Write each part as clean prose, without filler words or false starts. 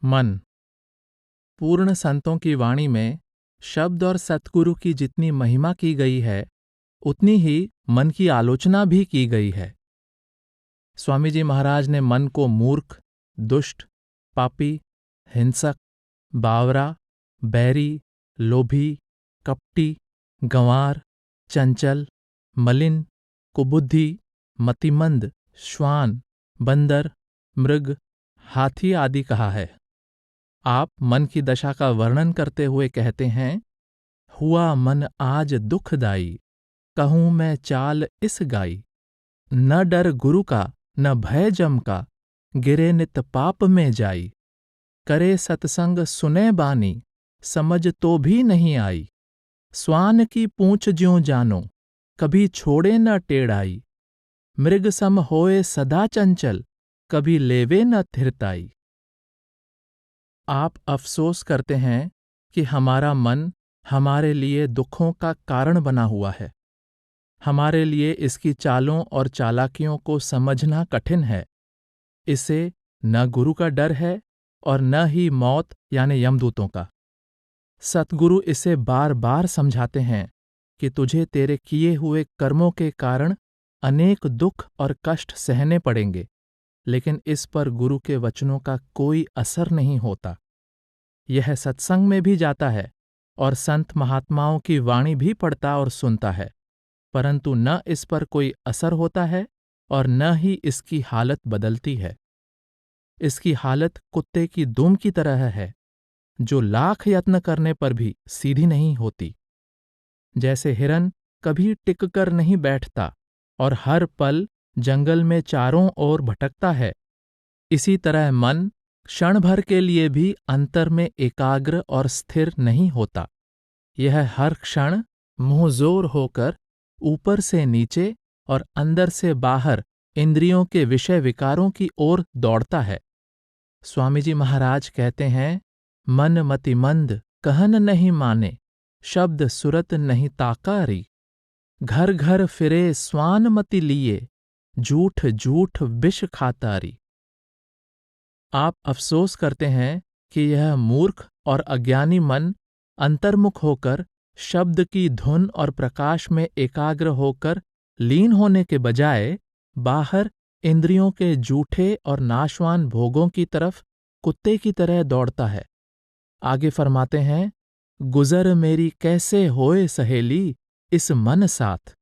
मन। पूर्ण संतों की वाणी में शब्द और सतगुरु की जितनी महिमा की गई है, उतनी ही मन की आलोचना भी की गई है। स्वामी जी महाराज ने मन को मूर्ख, दुष्ट, पापी, हिंसक, बावरा, बैरी, लोभी, कपटी, गंवार, चंचल, मलिन, कुबुद्धि, मतिमंद, श्वान, बंदर, मृग, हाथी आदि कहा है। आप मन की दशा का वर्णन करते हुए कहते हैं, हुआ मन आज दुखदाई, कहूँ मैं चाल इस गाई। न डर गुरु का न भय जम का, गिरे नित पाप में जाई। करे सत्संग सुने बानी, समझ तो भी नहीं आई। स्वान की पूंछ ज्यों जानो, कभी छोड़े न टेढ़ाई। मृग सम होए सदा चंचल, कभी लेवे न थिरताई। आप अफसोस करते हैं कि हमारा मन हमारे लिए दुखों का कारण बना हुआ है। हमारे लिए इसकी चालों और चालाकियों को समझना कठिन है। इसे न गुरु का डर है और न ही मौत यानी यमदूतों का। सतगुरु इसे बार बार समझाते हैं कि तुझे तेरे किए हुए कर्मों के कारण अनेक दुख और कष्ट सहने पड़ेंगे, लेकिन इस पर गुरु के वचनों का कोई असर नहीं होता। यह सत्संग में भी जाता है और संत महात्माओं की वाणी भी पढ़ता और सुनता है, परंतु न इस पर कोई असर होता है और न ही इसकी हालत बदलती है। इसकी हालत कुत्ते की दुम की तरह है, जो लाख यत्न करने पर भी सीधी नहीं होती। जैसे हिरन कभी टिककर नहीं बैठता और हर पल जंगल में चारों ओर भटकता है, इसी तरह मन क्षण भर के लिए भी अंतर में एकाग्र और स्थिर नहीं होता। यह हर क्षण मुंहजोर होकर ऊपर से नीचे और अंदर से बाहर इंद्रियों के विषय विकारों की ओर दौड़ता है। स्वामी जी महाराज कहते हैं, मन मतिमंद कहन नहीं माने, शब्द सुरत नहीं ताकारी। घर घर फिरे स्वान मति लिए, झूठ झूठ विष खातारी। आप अफसोस करते हैं कि यह मूर्ख और अज्ञानी मन अंतर्मुख होकर शब्द की धुन और प्रकाश में एकाग्र होकर लीन होने के बजाय बाहर इंद्रियों के जूठे और नाशवान भोगों की तरफ कुत्ते की तरह दौड़ता है। आगे फरमाते हैं, गुजर मेरी कैसे होए सहेली इस मन साथ।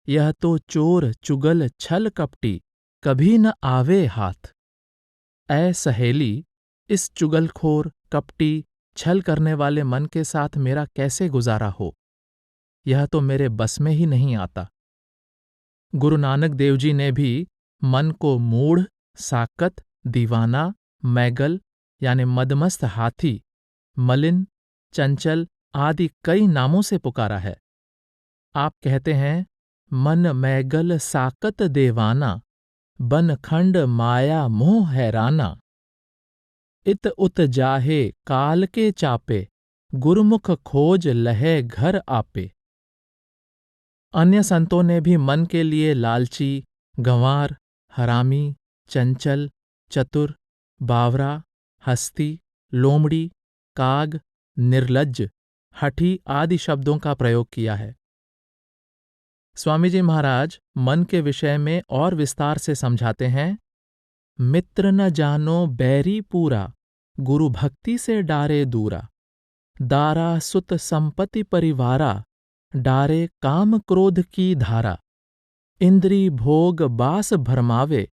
यह तो चोर चुगल छल कपटी, कभी न आवे हाथ। ऐ सहेली, इस चुगलखोर, कपटी, छल करने वाले मन के साथ मेरा कैसे गुजारा हो, यह तो मेरे बस में ही नहीं आता। गुरु नानक देव जी ने भी मन को मूढ़, साकत, दीवाना, मैगल यानी मदमस्त हाथी, मलिन, चंचल आदि कई नामों से पुकारा है। आप कहते हैं, मन मैगल साकत देवाना, बन खंड माया मोह हैराना। इत उत जाहे काल के चापे, गुरुमुख खोज लहे घर आपे। अन्य संतों ने भी मन के लिए लालची, गंवार, हरामी, चंचल, चतुर, बावरा, हस्ती, लोमड़ी, काग, निर्लज्ज, हठी आदि शब्दों का प्रयोग किया है। स्वामी जी महाराज मन के विषय में और विस्तार से समझाते हैं, मित्र न जानो बैरी पूरा, गुरु भक्ति से डारे दूरा। दारा सुत संपत्ति परिवारा, डारे काम क्रोध की धारा। इंद्री भोग बास भरमावे,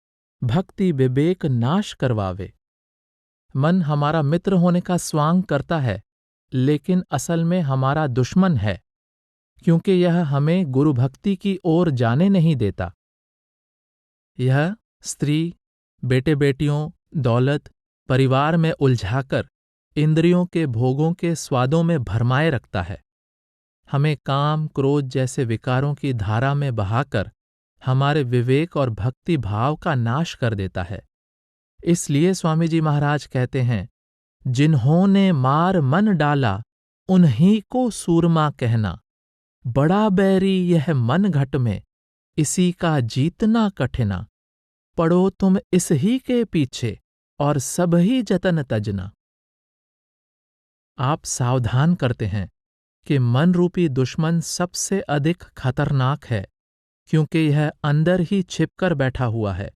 भक्ति विवेक नाश करवावे। मन हमारा मित्र होने का स्वांग करता है, लेकिन असल में हमारा दुश्मन है, क्योंकि यह हमें गुरु भक्ति की ओर जाने नहीं देता। यह स्त्री, बेटे बेटियों, दौलत, परिवार में उलझाकर इंद्रियों के भोगों के स्वादों में भरमाए रखता है। हमें काम क्रोध जैसे विकारों की धारा में बहाकर हमारे विवेक और भक्ति भाव का नाश कर देता है। इसलिए स्वामी जी महाराज कहते हैं, जिन्होंने मार मन डाला, उन्हीं को सूरमा कहना। बड़ा बैरी यह मन घट में, इसी का जीतना कठिना। पड़ो तुम इस ही के पीछे, और सब ही जतन तजना। आप सावधान करते हैं कि मन रूपी दुश्मन सबसे अधिक खतरनाक है, क्योंकि यह अंदर ही छिपकर बैठा हुआ है।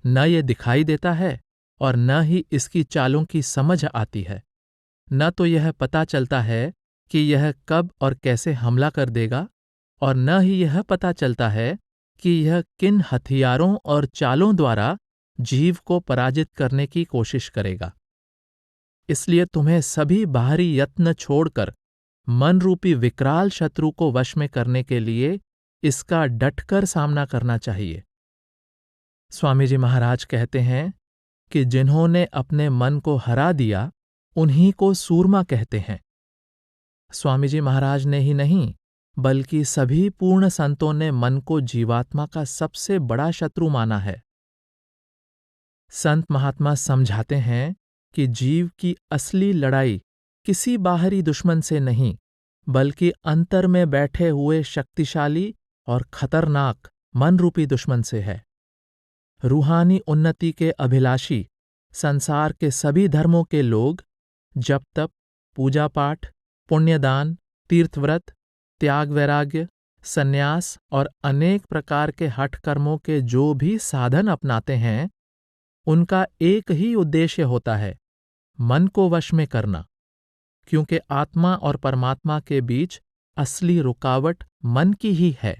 न ये दिखाई देता है और न ही इसकी चालों की समझ आती है। न तो यह पता चलता है कि यह कब और कैसे हमला कर देगा, और न ही यह पता चलता है कि यह किन हथियारों और चालों द्वारा जीव को पराजित करने की कोशिश करेगा। इसलिए तुम्हें सभी बाहरी यत्न छोड़कर मन रूपी विकराल शत्रु को वश में करने के लिए इसका डटकर सामना करना चाहिए। स्वामी जी महाराज कहते हैं कि जिन्होंने अपने मन को हरा दिया, उन्हीं को सूरमा कहते हैं। स्वामी जी महाराज ने ही नहीं, बल्कि सभी पूर्ण संतों ने मन को जीवात्मा का सबसे बड़ा शत्रु माना है। संत महात्मा समझाते हैं कि जीव की असली लड़ाई किसी बाहरी दुश्मन से नहीं, बल्कि अंतर में बैठे हुए शक्तिशाली और खतरनाक मन रूपी दुश्मन से है। रूहानी उन्नति के अभिलाषी संसार के सभी धर्मों के लोग जप तप, पूजा पाठ, पुण्यदान, तीर्थव्रत, त्याग वैराग्य, संन्यास और अनेक प्रकार के हठ कर्मों के जो भी साधन अपनाते हैं, उनका एक ही उद्देश्य होता है, मन को वश में करना, क्योंकि आत्मा और परमात्मा के बीच असली रुकावट मन की ही है।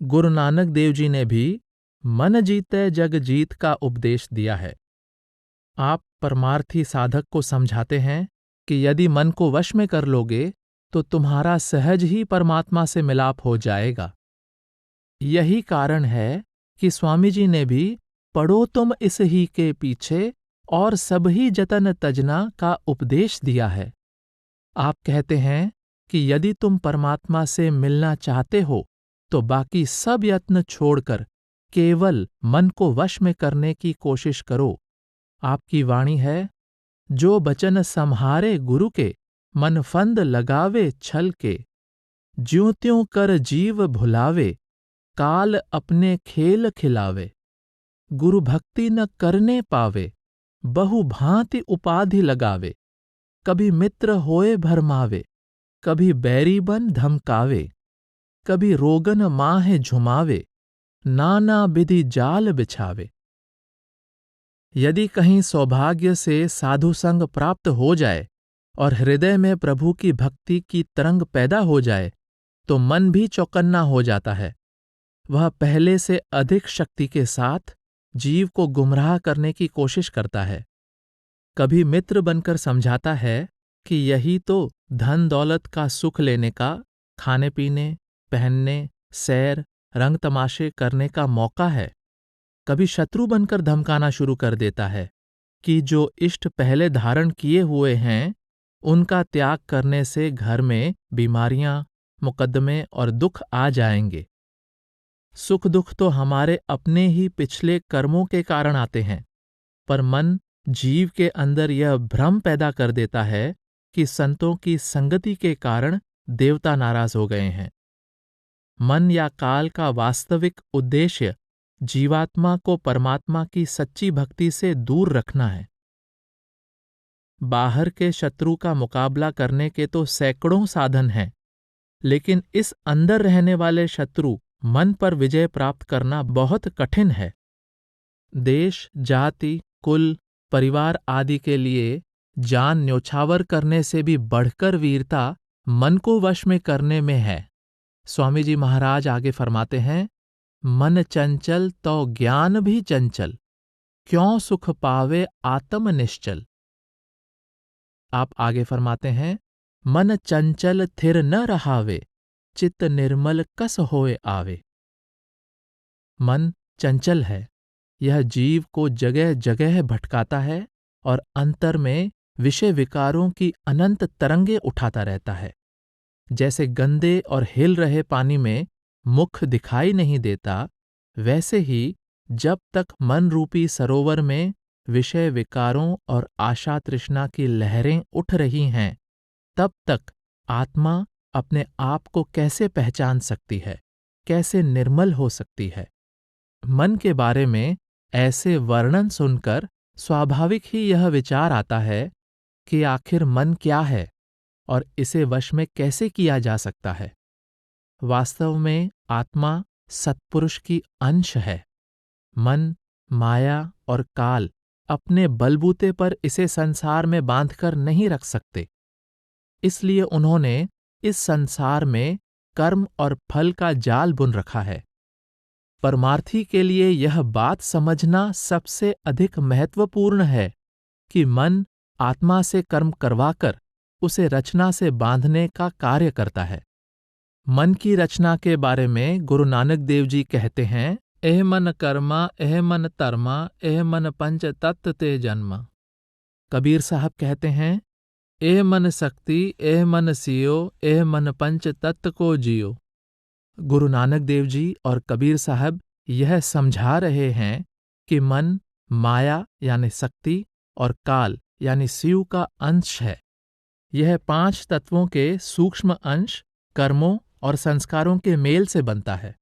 गुरु नानक देव जी ने भी मन जीते जग जीत का उपदेश दिया है। आप परमार्थी साधक को समझाते हैं कि यदि मन को वश में कर लोगे तो तुम्हारा सहज ही परमात्मा से मिलाप हो जाएगा। यही कारण है कि स्वामी जी ने भी पढ़ो तुम इस ही के पीछे और सब ही जतन तजना का उपदेश दिया है। आप कहते हैं कि यदि तुम परमात्मा से मिलना चाहते हो तो बाकी सब यत्न छोड़कर केवल मन को वश में करने की कोशिश करो। आपकी वाणी है, जो बचन सम्हारे गुरु के, मन फंद लगावे छल के, ज्यों त्यों कर जीव भुलावे, काल अपने खेल खिलावे, गुरु भक्ति न करने पावे, बहु भांति उपाधि लगावे, कभी मित्र होए भरमावे, कभी बैरी बन धमकावे, कभी रोगन माहे झुमावे, नाना विधि जाल बिछावे। यदि कहीं सौभाग्य से साधु संग प्राप्त हो जाए और हृदय में प्रभु की भक्ति की तरंग पैदा हो जाए तो मन भी चौकन्ना हो जाता है। वह पहले से अधिक शक्ति के साथ जीव को गुमराह करने की कोशिश करता है। कभी मित्र बनकर समझाता है कि यही तो धन दौलत का सुख लेने का, खाने पीने, पहनने, सैर, रंग तमाशे करने का मौका है। कभी शत्रु बनकर धमकाना शुरू कर देता है कि जो इष्ट पहले धारण किए हुए हैं, उनका त्याग करने से घर में बीमारियां, मुकद्दमे और दुख आ जाएंगे। सुख दुख तो हमारे अपने ही पिछले कर्मों के कारण आते हैं, पर मन जीव के अंदर यह भ्रम पैदा कर देता है कि संतों की संगति के कारण देवता नाराज हो गए हैं। मन या काल का वास्तविक उद्देश्य जीवात्मा को परमात्मा की सच्ची भक्ति से दूर रखना है। बाहर के शत्रु का मुकाबला करने के तो सैकड़ों साधन हैं, लेकिन इस अंदर रहने वाले शत्रु मन पर विजय प्राप्त करना बहुत कठिन है। देश, जाति, कुल, परिवार आदि के लिए जान न्योछावर करने से भी बढ़कर वीरता मन को वश में करने में है। स्वामी जी महाराज आगे फरमाते हैं, मन चंचल तो ज्ञान भी चंचल, क्यों सुख पावे आत्म निश्चल। आप आगे फरमाते हैं, मन चंचल थिर न रहावे, चित्त निर्मल कस होए आवे। मन चंचल है, यह जीव को जगह जगह भटकाता है और अंतर में विषय विकारों की अनंत तरंगे उठाता रहता है। जैसे गंदे और हिल रहे पानी में मुख दिखाई नहीं देता, वैसे ही जब तक मन रूपी सरोवर में विषय विकारों और आशा तृष्णा की लहरें उठ रही हैं, तब तक आत्मा अपने आप को कैसे पहचान सकती है, कैसे निर्मल हो सकती है। मन के बारे में ऐसे वर्णन सुनकर स्वाभाविक ही यह विचार आता है कि आखिर मन क्या है और इसे वश में कैसे किया जा सकता है। वास्तव में आत्मा सत्पुरुष की अंश है। मन, माया और काल अपने बलबूते पर इसे संसार में बांधकर नहीं रख सकते। इसलिए उन्होंने इस संसार में कर्म और फल का जाल बुन रखा है। परमार्थी के लिए यह बात समझना सबसे अधिक महत्वपूर्ण है कि मन आत्मा से कर्म करवाकर उसे रचना से बांधने का कार्य करता है। मन की रचना के बारे में गुरु नानक देव जी कहते हैं, एह मन कर्मा, एह मन तर्मा, एह मन पंच तत्व ते जन्म। कबीर साहब कहते हैं, एह मन शक्ति, एह मन सियो, एह मन पंच तत्व को जियो। गुरु नानक देव जी और कबीर साहब यह समझा रहे हैं कि मन माया यानी शक्ति और काल यानी शिव का अंश है। यह 5 तत्वों के सूक्ष्म अंश कर्मों और संस्कारों के मेल से बनता है।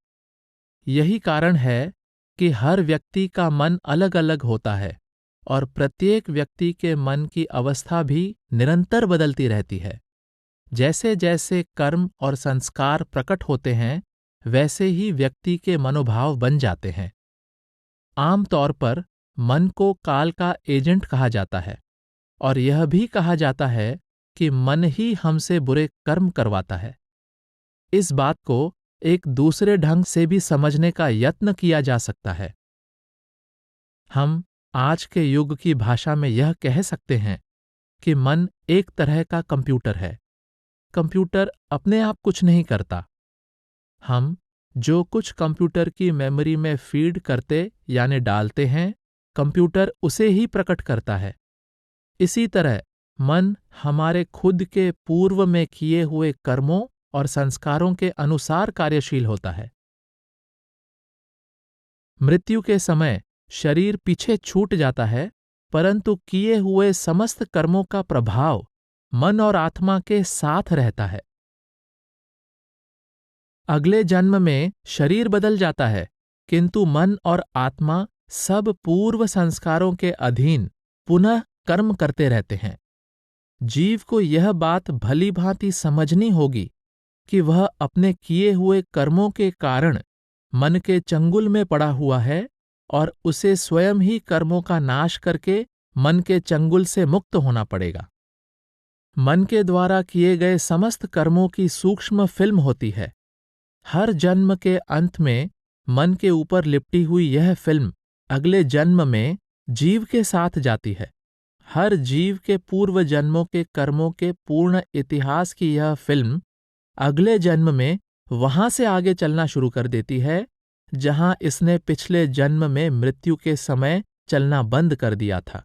यही कारण है कि हर व्यक्ति का मन अलग अलग होता है और प्रत्येक व्यक्ति के मन की अवस्था भी निरंतर बदलती रहती है। जैसे जैसे कर्म और संस्कार प्रकट होते हैं, वैसे ही व्यक्ति के मनोभाव बन जाते हैं। आम तौर पर मन को काल का एजेंट कहा जाता है और यह भी कहा जाता है कि मन ही हमसे बुरे कर्म करवाता है। इस बात को एक दूसरे ढंग से भी समझने का यत्न किया जा सकता है। हम आज के युग की भाषा में यह कह सकते हैं कि मन एक तरह का कंप्यूटर है। कंप्यूटर अपने आप कुछ नहीं करता। हम जो कुछ कंप्यूटर की मेमोरी में फीड करते यानी डालते हैं, कंप्यूटर उसे ही प्रकट करता है। इसी तरह मन हमारे खुद के पूर्व में किए हुए कर्मों और संस्कारों के अनुसार कार्यशील होता है। मृत्यु के समय शरीर पीछे छूट जाता है, परंतु किए हुए समस्त कर्मों का प्रभाव मन और आत्मा के साथ रहता है। अगले जन्म में शरीर बदल जाता है, किंतु मन और आत्मा सब पूर्व संस्कारों के अधीन पुनः कर्म करते रहते हैं। जीव को यह बात भली भांति समझनी होगी कि वह अपने किए हुए कर्मों के कारण मन के चंगुल में पड़ा हुआ है और उसे स्वयं ही कर्मों का नाश करके मन के चंगुल से मुक्त होना पड़ेगा। मन के द्वारा किए गए समस्त कर्मों की सूक्ष्म फिल्म होती है। हर जन्म के अंत में मन के ऊपर लिपटी हुई यह फिल्म अगले जन्म में जीव के साथ जाती है। हर जीव के पूर्व जन्मों के कर्मों के पूर्ण इतिहास की यह फिल्म अगले जन्म में वहां से आगे चलना शुरू कर देती है, जहां इसने पिछले जन्म में मृत्यु के समय चलना बंद कर दिया था।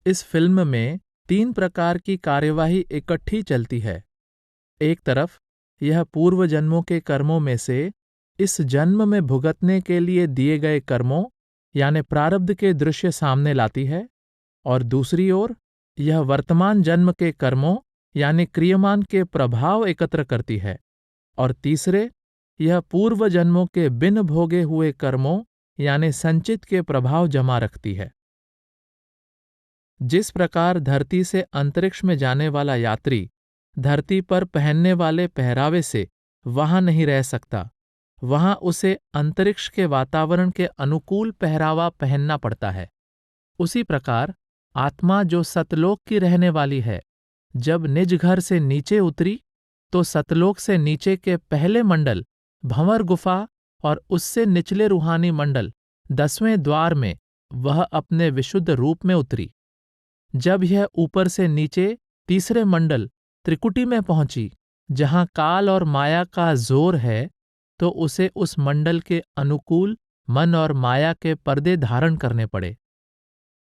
इस फिल्म में 3 प्रकार की कार्यवाही इकट्ठी चलती है। एक तरफ यह पूर्व जन्मों के कर्मों में से इस जन्म में भुगतने के लिए दिए गए कर्मों यानी प्रारब्ध के दृश्य सामने लाती है, और दूसरी ओर यह वर्तमान जन्म के कर्मों यानी क्रियमान के प्रभाव एकत्र करती है, और तीसरे यह पूर्व जन्मों के बिन भोगे हुए कर्मों यानी संचित के प्रभाव जमा रखती है। जिस प्रकार धरती से अंतरिक्ष में जाने वाला यात्री धरती पर पहनने वाले पहरावे से वहां नहीं रह सकता, वहां उसे अंतरिक्ष के वातावरण के अनुकूल पहरावा पहनना पड़ता है। उसी प्रकार आत्मा जो सतलोक की रहने वाली है, जब निज घर से नीचे उतरी तो सतलोक से नीचे के पहले मंडल भंवर गुफा और उससे निचले रूहानी मंडल 10वें द्वार में वह अपने विशुद्ध रूप में उतरी। जब यह ऊपर से नीचे तीसरे मंडल त्रिकुटी में पहुंची, जहां काल और माया का जोर है, तो उसे उस मंडल के अनुकूल मन और माया के पर्दे धारण करने पड़े।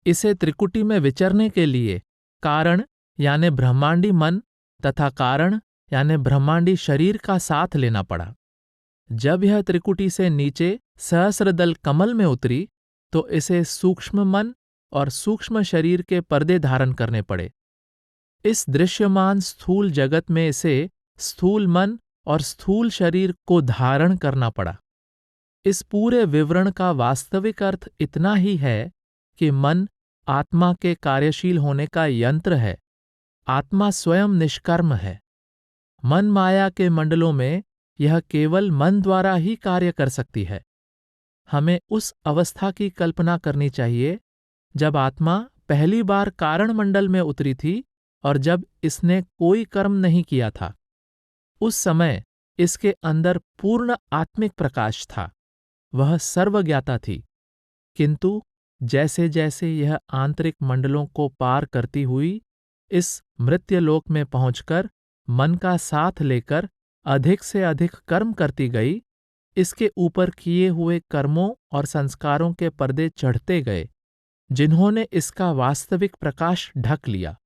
इसे त्रिकुटी में विचरने के लिए कारण यानी ब्रह्मांडी मन तथा कारण यानी ब्रह्मांडी शरीर का साथ लेना पड़ा। जब यह त्रिकुटी से नीचे सहस्रदल कमल में उतरी, तो इसे सूक्ष्म मन और सूक्ष्म शरीर के पर्दे धारण करने पड़े। इस दृश्यमान स्थूल जगत में इसे स्थूल मन और स्थूल शरीर को धारण करना पड़ा। इस पूरे विवरण का वास्तविक अर्थ इतना ही है कि मन आत्मा के कार्यशील होने का यंत्र है। आत्मा स्वयं निष्कर्म है। मन माया के मंडलों में यह केवल मन द्वारा ही कार्य कर सकती है। हमें उस अवस्था की कल्पना करनी चाहिए जब आत्मा पहली बार कारण मंडल में उतरी थी और जब इसने कोई कर्म नहीं किया था। उस समय इसके अंदर पूर्ण आत्मिक प्रकाश था। वह सर्वज्ञाता थी। किंतु जैसे जैसे यह आंतरिक मंडलों को पार करती हुई इस मृत्युलोक में पहुंचकर मन का साथ लेकर अधिक से अधिक कर्म करती गई, इसके ऊपर किए हुए कर्मों और संस्कारों के पर्दे चढ़ते गए, जिन्होंने इसका वास्तविक प्रकाश ढक लिया।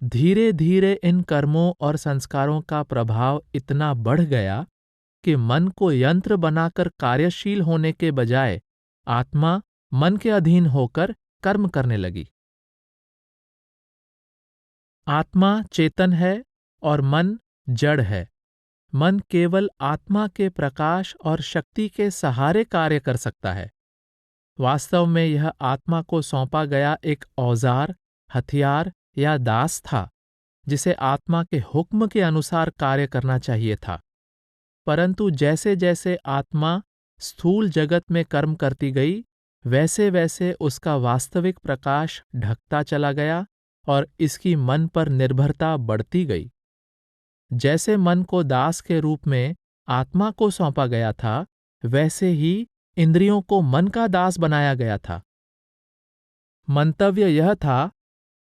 धीरे धीरे इन कर्मों और संस्कारों का प्रभाव इतना बढ़ गया कि मन को यंत्र बनाकर कार्यशील होने के बजाय आत्मा मन के अधीन होकर कर्म करने लगी। आत्मा चेतन है और मन जड़ है। मन केवल आत्मा के प्रकाश और शक्ति के सहारे कार्य कर सकता है। वास्तव में यह आत्मा को सौंपा गया एक औजार, हथियार या दास था, जिसे आत्मा के हुक्म के अनुसार कार्य करना चाहिए था। परंतु जैसे जैसे आत्मा स्थूल जगत में कर्म करती गई, वैसे वैसे उसका वास्तविक प्रकाश ढकता चला गया और इसकी मन पर निर्भरता बढ़ती गई। जैसे मन को दास के रूप में आत्मा को सौंपा गया था, वैसे ही इंद्रियों को मन का दास बनाया गया था। मंतव्य यह था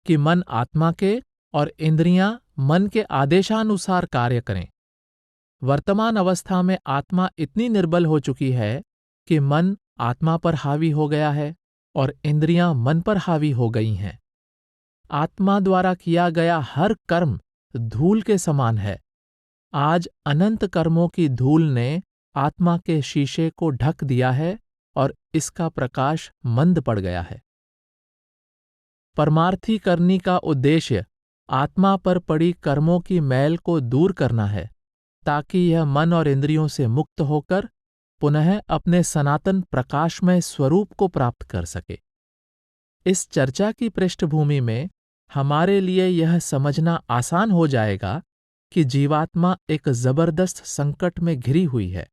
कि मन आत्मा के और इंद्रियां मन के आदेशानुसार कार्य करें। वर्तमान अवस्था में आत्मा इतनी निर्बल हो चुकी है कि मन आत्मा पर हावी हो गया है और इंद्रियां मन पर हावी हो गई हैं। आत्मा द्वारा किया गया हर कर्म धूल के समान है। आज अनंत कर्मों की धूल ने आत्मा के शीशे को ढक दिया है और इसका प्रकाश मंद पड़ गया है। परमार्थी करनी का उद्देश्य आत्मा पर पड़ी कर्मों की मैल को दूर करना है, ताकि यह मन और इंद्रियों से मुक्त होकर पुनः अपने सनातन प्रकाशमय स्वरूप को प्राप्त कर सके। इस चर्चा की पृष्ठभूमि में हमारे लिए यह समझना आसान हो जाएगा कि जीवात्मा एक जबरदस्त संकट में घिरी हुई है।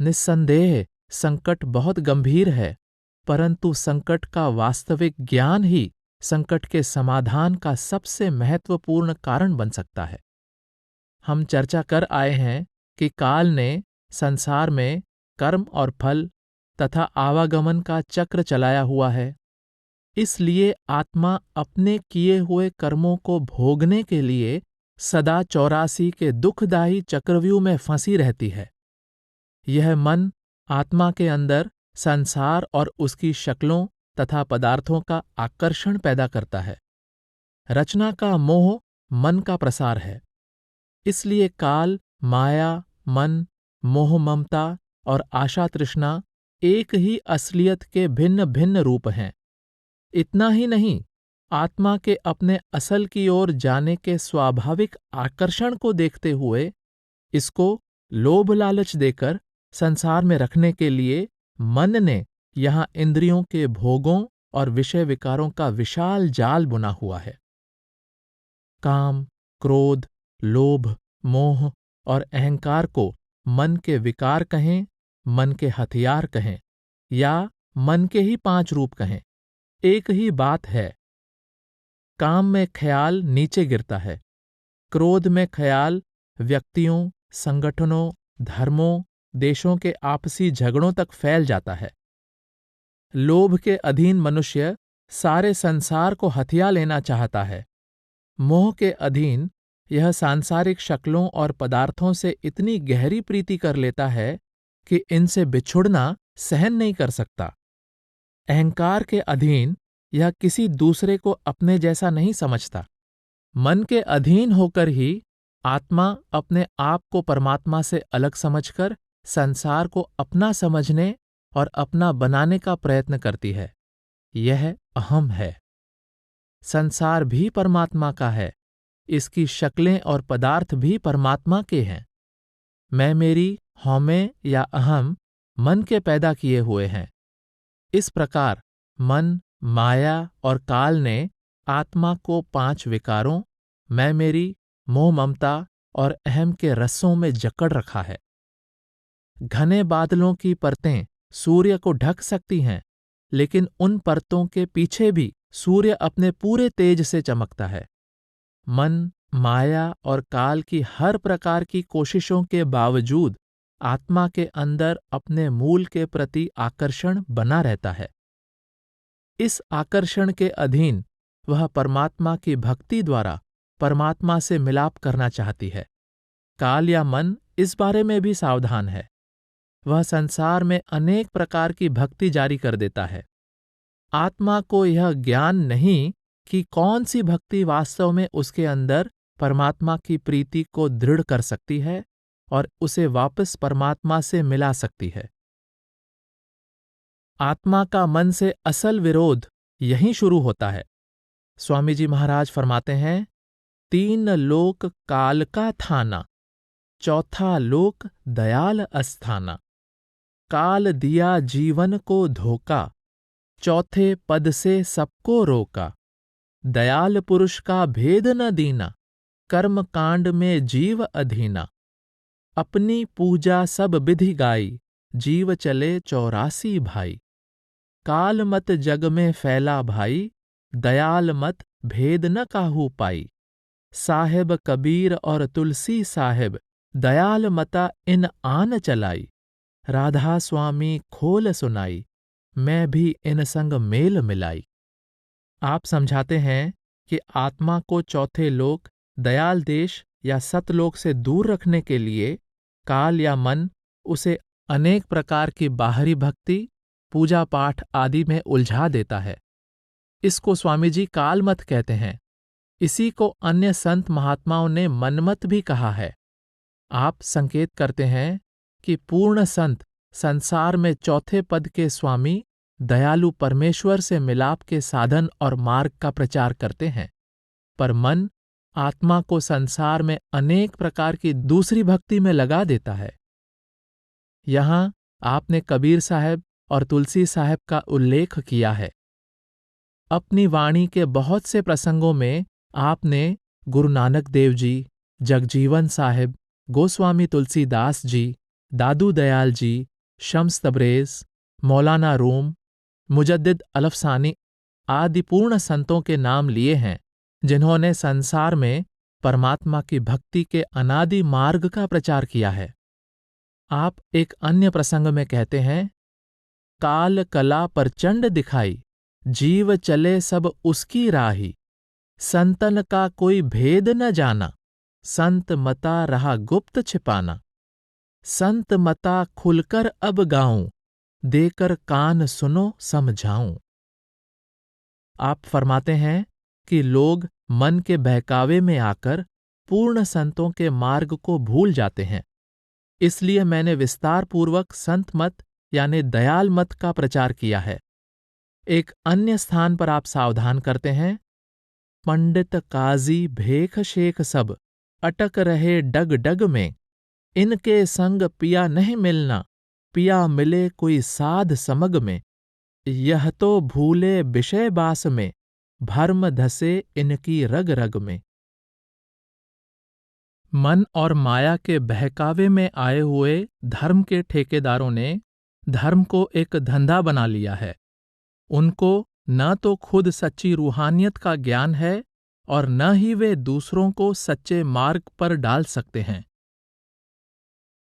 निस्संदेह संकट बहुत गंभीर है, परंतु संकट का वास्तविक ज्ञान ही संकट के समाधान का सबसे महत्वपूर्ण कारण बन सकता है। हम चर्चा कर आए हैं कि काल ने संसार में कर्म और फल तथा आवागमन का चक्र चलाया हुआ है। इसलिए आत्मा अपने किए हुए कर्मों को भोगने के लिए सदा 84 के दुखदायी चक्रव्यूह में फंसी रहती है। यह मन आत्मा के अंदर संसार और उसकी शक्लों तथा पदार्थों का आकर्षण पैदा करता है। रचना का मोह मन का प्रसार है। इसलिए काल, माया, मन, मोह, ममता और आशा तृष्णा एक ही असलियत के भिन्न भिन्न रूप हैं। इतना ही नहीं, आत्मा के अपने असल की ओर जाने के स्वाभाविक आकर्षण को देखते हुए इसको लोभ लालच देकर संसार में रखने के लिए मन ने यहाँ इंद्रियों के भोगों और विषय विकारों का विशाल जाल बुना हुआ है। काम, क्रोध, लोभ, मोह और अहंकार को मन के विकार कहें, मन के हथियार कहें या मन के ही 5 रूप कहें, एक ही बात है। काम में ख्याल नीचे गिरता है। क्रोध में ख्याल व्यक्तियों, संगठनों, धर्मों, देशों के आपसी झगड़ों तक फैल जाता है। लोभ के अधीन मनुष्य सारे संसार को हथिया लेना चाहता है। मोह के अधीन यह सांसारिक शक्लों और पदार्थों से इतनी गहरी प्रीति कर लेता है कि इनसे बिछुड़ना सहन नहीं कर सकता। अहंकार के अधीन यह किसी दूसरे को अपने जैसा नहीं समझता। मन के अधीन होकर ही आत्मा अपने आप को परमात्मा से अलग समझकर संसार को अपना समझने और अपना बनाने का प्रयत्न करती है। यह अहम है। संसार भी परमात्मा का है। इसकी शक्लें और पदार्थ भी परमात्मा के हैं। मैं मेरी, हौमे या अहम मन के पैदा किए हुए हैं। इस प्रकार मन, माया और काल ने आत्मा को 5 विकारों मैं मेरी, मोह ममता और अहम के रस्सों में जकड़ रखा है। घने बादलों की परतें सूर्य को ढक सकती हैं, लेकिन उन परतों के पीछे भी सूर्य अपने पूरे तेज से चमकता है। मन, माया और काल की हर प्रकार की कोशिशों के बावजूद आत्मा के अंदर अपने मूल के प्रति आकर्षण बना रहता है। इस आकर्षण के अधीन वह परमात्मा की भक्ति द्वारा परमात्मा से मिलाप करना चाहती है। काल या मन इस बारे में भी सावधान है। वह संसार में अनेक प्रकार की भक्ति जारी कर देता है। आत्मा को यह ज्ञान नहीं कि कौन सी भक्ति वास्तव में उसके अंदर परमात्मा की प्रीति को दृढ़ कर सकती है और उसे वापस परमात्मा से मिला सकती है। आत्मा का मन से असल विरोध यहीं शुरू होता है। स्वामी जी महाराज फरमाते हैं, 3 लोक काल का थाना, चौथा लोक दयाल अस्थाना। काल दिया जीवन को धोखा, चौथे पद से सबको रोका। दयाल पुरुष का भेद न दीना, कर्म कांड में जीव अधीना। अपनी पूजा सब विधि गाई, जीव चले 84 भाई। काल मत जग में फैला भाई, दयाल मत भेद न काहू पाई। साहेब कबीर और तुलसी साहेब, दयाल मता इन आन चलाई। राधा स्वामी खोल सुनाई, मैं भी इन संग मेल मिलाई। आप समझाते हैं कि आत्मा को चौथे लोक, दयाल देश या सतलोक से दूर रखने के लिए काल या मन उसे अनेक प्रकार की बाहरी भक्ति, पूजा पाठ आदि में उलझा देता है। इसको स्वामी जी कालमत कहते हैं। इसी को अन्य संत महात्माओं ने मनमत भी कहा है। आप संकेत करते हैं कि पूर्ण संत संसार में चौथे पद के स्वामी दयालु परमेश्वर से मिलाप के साधन और मार्ग का प्रचार करते हैं, पर मन आत्मा को संसार में अनेक प्रकार की दूसरी भक्ति में लगा देता है। यहां आपने कबीर साहब और तुलसी साहब का उल्लेख किया है। अपनी वाणी के बहुत से प्रसंगों में आपने गुरु नानक देव जी, जगजीवन साहिब, गोस्वामी तुलसीदास जी, दादू दयाल जी, शम्स तबरेज, मौलाना रूम, मुजद्दिद अलफसानी आदि पूर्ण संतों के नाम लिए हैं, जिन्होंने संसार में परमात्मा की भक्ति के अनादि मार्ग का प्रचार किया है। आप एक अन्य प्रसंग में कहते हैं, काल कला प्रचंड दिखाई, जीव चले सब उसकी राही। संतन का कोई भेद न जाना, संत मता रहा गुप्त छिपाना। संत मता खुलकर अब गाऊं, देकर कान सुनो समझाऊं। आप फरमाते हैं कि लोग मन के बहकावे में आकर पूर्ण संतों के मार्ग को भूल जाते हैं। इसलिए मैंने विस्तार पूर्वक संत मत यानी दयाल मत का प्रचार किया है। एक अन्य स्थान पर आप सावधान करते हैं, पंडित काजी भेख शेख सब अटक रहे डग डग में। इनके संग पिया नहीं मिलना, पिया मिले कोई साध समग में। यह तो भूले विषय बास में, भर्म धसे इनकी रग रग में। मन और माया के बहकावे में आए हुए धर्म के ठेकेदारों ने धर्म को एक धंधा बना लिया है। उनको न तो खुद सच्ची रूहानियत का ज्ञान है और न ही वे दूसरों को सच्चे मार्ग पर डाल सकते हैं।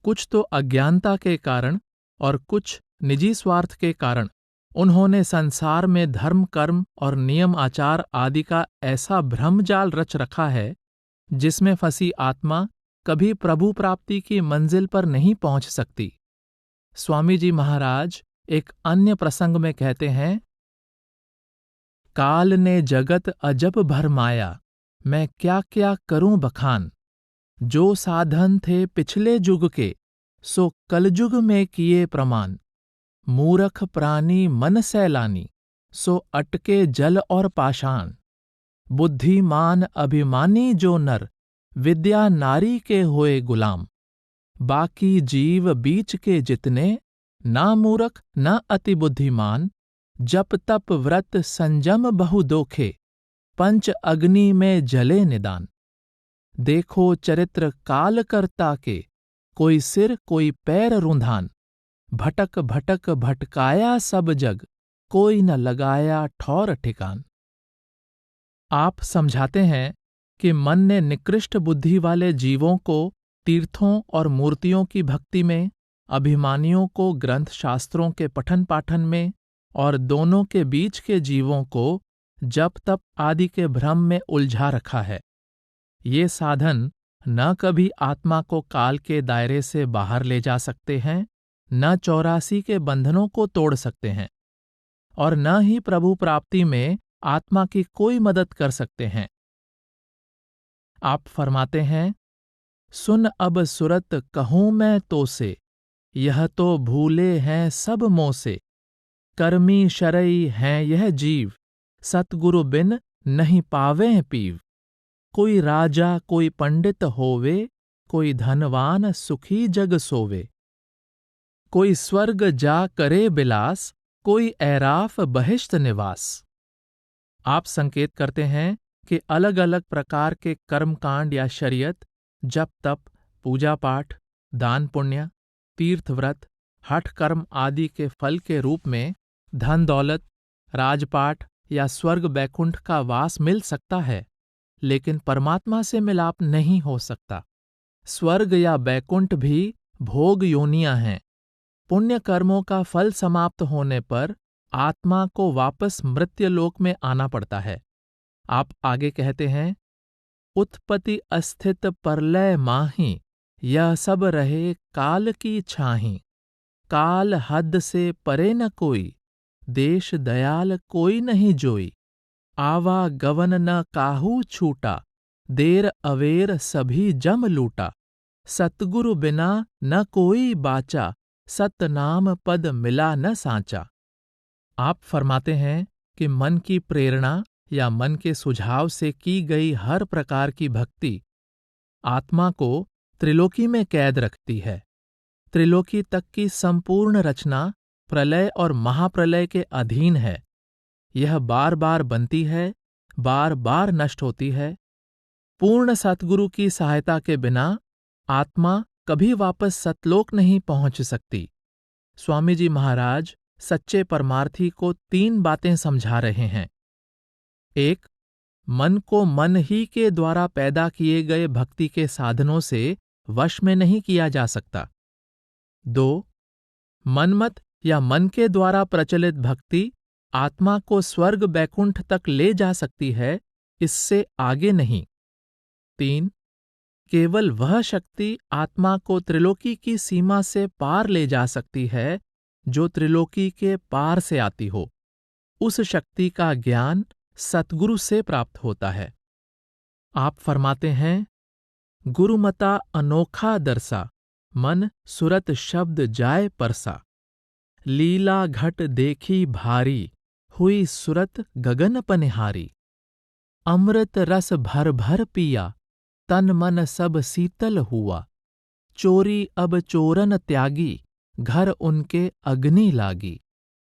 कुछ तो अज्ञानता के कारण और कुछ निजी स्वार्थ के कारण उन्होंने संसार में धर्म, कर्म और नियम आचार आदि का ऐसा भ्रमजाल रच रखा है जिसमें फंसी आत्मा कभी प्रभु प्राप्ति की मंजिल पर नहीं पहुंच सकती। स्वामी जी महाराज एक अन्य प्रसंग में कहते हैं, काल ने जगत अजब भरमाया, मैं क्या क्या करूं बखान। जो साधन थे पिछले युग के, सो कलयुग में किए प्रमाण। मूरख प्राणी मन सैलानी, सो अटके जल और पाषाण। बुद्धिमान अभिमानी जो नर, विद्या नारी के होए गुलाम। बाकी जीव बीच के जितने, ना मूरख ना अति बुद्धिमान। जप तप व्रत संयम बहु दोखे, पंच अग्नि में जले निदान। देखो चरित्र काल करता के, कोई सिर कोई पैर रुंधान। भटक भटक भटकाया सब जग, कोई न लगाया ठौर ठिकान। आप समझाते हैं कि मन ने निकृष्ट बुद्धि वाले जीवों को तीर्थों और मूर्तियों की भक्ति में, अभिमानियों को ग्रंथ शास्त्रों के पठन पाठन में, और दोनों के बीच के जीवों को जप तप आदि के भ्रम में उलझा रखा है। ये साधन न कभी आत्मा को काल के दायरे से बाहर ले जा सकते हैं, न 84 के बंधनों को तोड़ सकते हैं, और न ही प्रभु प्राप्ति में आत्मा की कोई मदद कर सकते हैं। आप फरमाते हैं, सुन अब सुरत कहूं मैं तो से, यह तो भूले हैं सब मोह से। कर्मी शरई हैं यह जीव, सतगुरु बिन नहीं पावें पीव। कोई राजा कोई पंडित होवे, कोई धनवान सुखी जग सोवे। कोई स्वर्ग जा करे बिलास, कोई ऐराफ बहिष्ट निवास। आप संकेत करते हैं कि अलग अलग प्रकार के कर्मकांड या शरीयत, जप तप, पूजा पाठ, दान पुण्य, तीर्थ व्रत, हठ कर्म आदि के फल के रूप में धन दौलत, राजपाट या स्वर्ग बैकुंठ का वास मिल सकता है, लेकिन परमात्मा से मिलाप नहीं हो सकता। स्वर्ग या बैकुंठ भी भोग योनियां हैं। पुण्य कर्मों का फल समाप्त होने पर आत्मा को वापस मृत्युलोक में आना पड़ता है। आप आगे कहते हैं, उत्पत्ति अस्थित परलय माही, यह सब रहे काल की छाही। काल हद से परे न कोई, देश दयाल कोई नहीं जोई। आवा गवन न काहू छूटा, देर अवेर सभी जम लूटा। सतगुरु बिना न कोई बाचा, सतनाम पद मिला न सांचा। आप फरमाते हैं कि मन की प्रेरणा या मन के सुझाव से की गई हर प्रकार की भक्ति आत्मा को त्रिलोकी में कैद रखती है। त्रिलोकी तक की संपूर्ण रचना प्रलय और महाप्रलय के अधीन है। यह बार बार बनती है, बार बार नष्ट होती है। पूर्ण सतगुरु की सहायता के बिना आत्मा कभी वापस सतलोक नहीं पहुंच सकती। स्वामी जी महाराज सच्चे परमार्थी को 3 बातें समझा रहे हैं। 1. मन को मन ही के द्वारा पैदा किए गए भक्ति के साधनों से वश में नहीं किया जा सकता। 2. मनमत या मन के द्वारा प्रचलित भक्ति आत्मा को स्वर्ग बैकुंठ तक ले जा सकती है, इससे आगे नहीं। 3. केवल वह शक्ति आत्मा को त्रिलोकी की सीमा से पार ले जा सकती है जो त्रिलोकी के पार से आती हो। उस शक्ति का ज्ञान सतगुरु से प्राप्त होता है। आप फरमाते हैं, गुरुमता अनोखा दरसा, मन सुरत शब्द जाय परसा। लीला घट देखी भारी, हुई सुरत गगन पनिहारी। अमृत रस भर भर पिया, तन मन सब शीतल हुआ। चोरी अब चोरन त्यागी, घर उनके अग्नि लागी।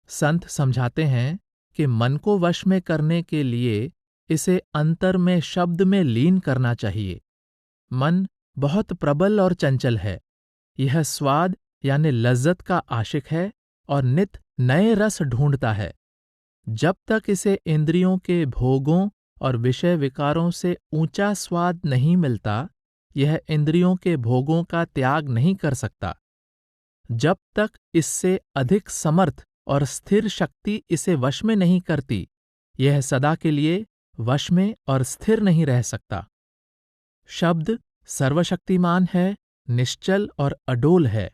संत समझाते हैं कि मन को वश में करने के लिए इसे अंतर में शब्द में लीन करना चाहिए। मन बहुत प्रबल और चंचल है। यह स्वाद यानी लज्जत का आशिक है और नित नए रस ढूंढता है। जब तक इसे इंद्रियों के भोगों और विषय विकारों से ऊंचा स्वाद नहीं मिलता, यह इंद्रियों के भोगों का त्याग नहीं कर सकता। जब तक इससे अधिक समर्थ और स्थिर शक्ति इसे वश में नहीं करती, यह सदा के लिए वश में और स्थिर नहीं रह सकता। शब्द सर्वशक्तिमान है, निश्चल और अडोल है।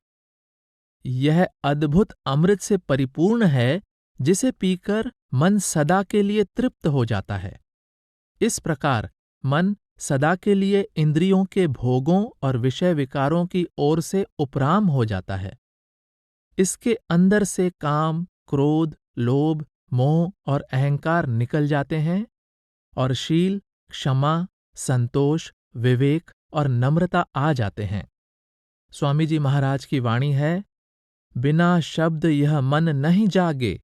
यह अद्भुत अमृत से परिपूर्ण है जिसे पीकर मन सदा के लिए तृप्त हो जाता है। इस प्रकार मन सदा के लिए इंद्रियों के भोगों और विषय विकारों की ओर से उपराम हो जाता है। इसके अंदर से काम, क्रोध, लोभ, मोह और अहंकार निकल जाते हैं और शील, क्षमा, संतोष, विवेक और नम्रता आ जाते हैं। स्वामी जी महाराज की वाणी है, बिना शब्द यह मन नहीं जागे,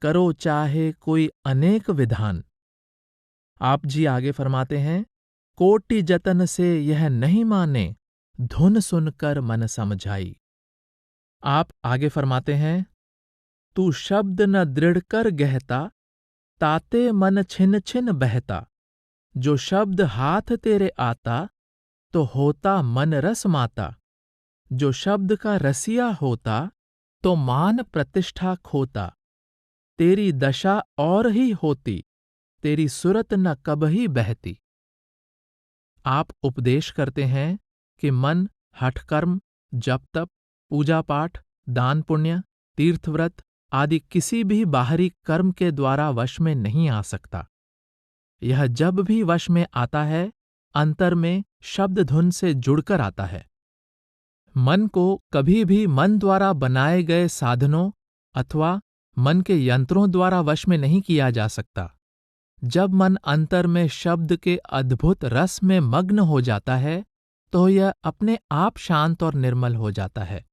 करो चाहे कोई अनेक विधान। आप जी आगे फरमाते हैं, कोटि जतन से यह नहीं माने, धुन सुनकर मन समझाई। आप आगे फरमाते हैं, तू शब्द न दृढ़ कर गहता, ताते मन छिन छिन बहता। जो शब्द हाथ तेरे आता, तो होता मन रस माता। जो शब्द का रसिया होता, तो मान प्रतिष्ठा खोता। तेरी दशा और ही होती, तेरी सुरत न कबही बहती। आप उपदेश करते हैं कि मन हठकर्म, जप तप, पूजा पाठ, दान पुण्य, तीर्थव्रत आदि किसी भी बाहरी कर्म के द्वारा वश में नहीं आ सकता। यह जब भी वश में आता है, अंतर में शब्द धुन से जुड़कर आता है। मन को कभी भी मन द्वारा बनाए गए साधनों अथवा मन के यंत्रों द्वारा वश में नहीं किया जा सकता। जब मन अंतर में शब्द के अद्भुत रस में मग्न हो जाता है, तो यह अपने आप शांत और निर्मल हो जाता है।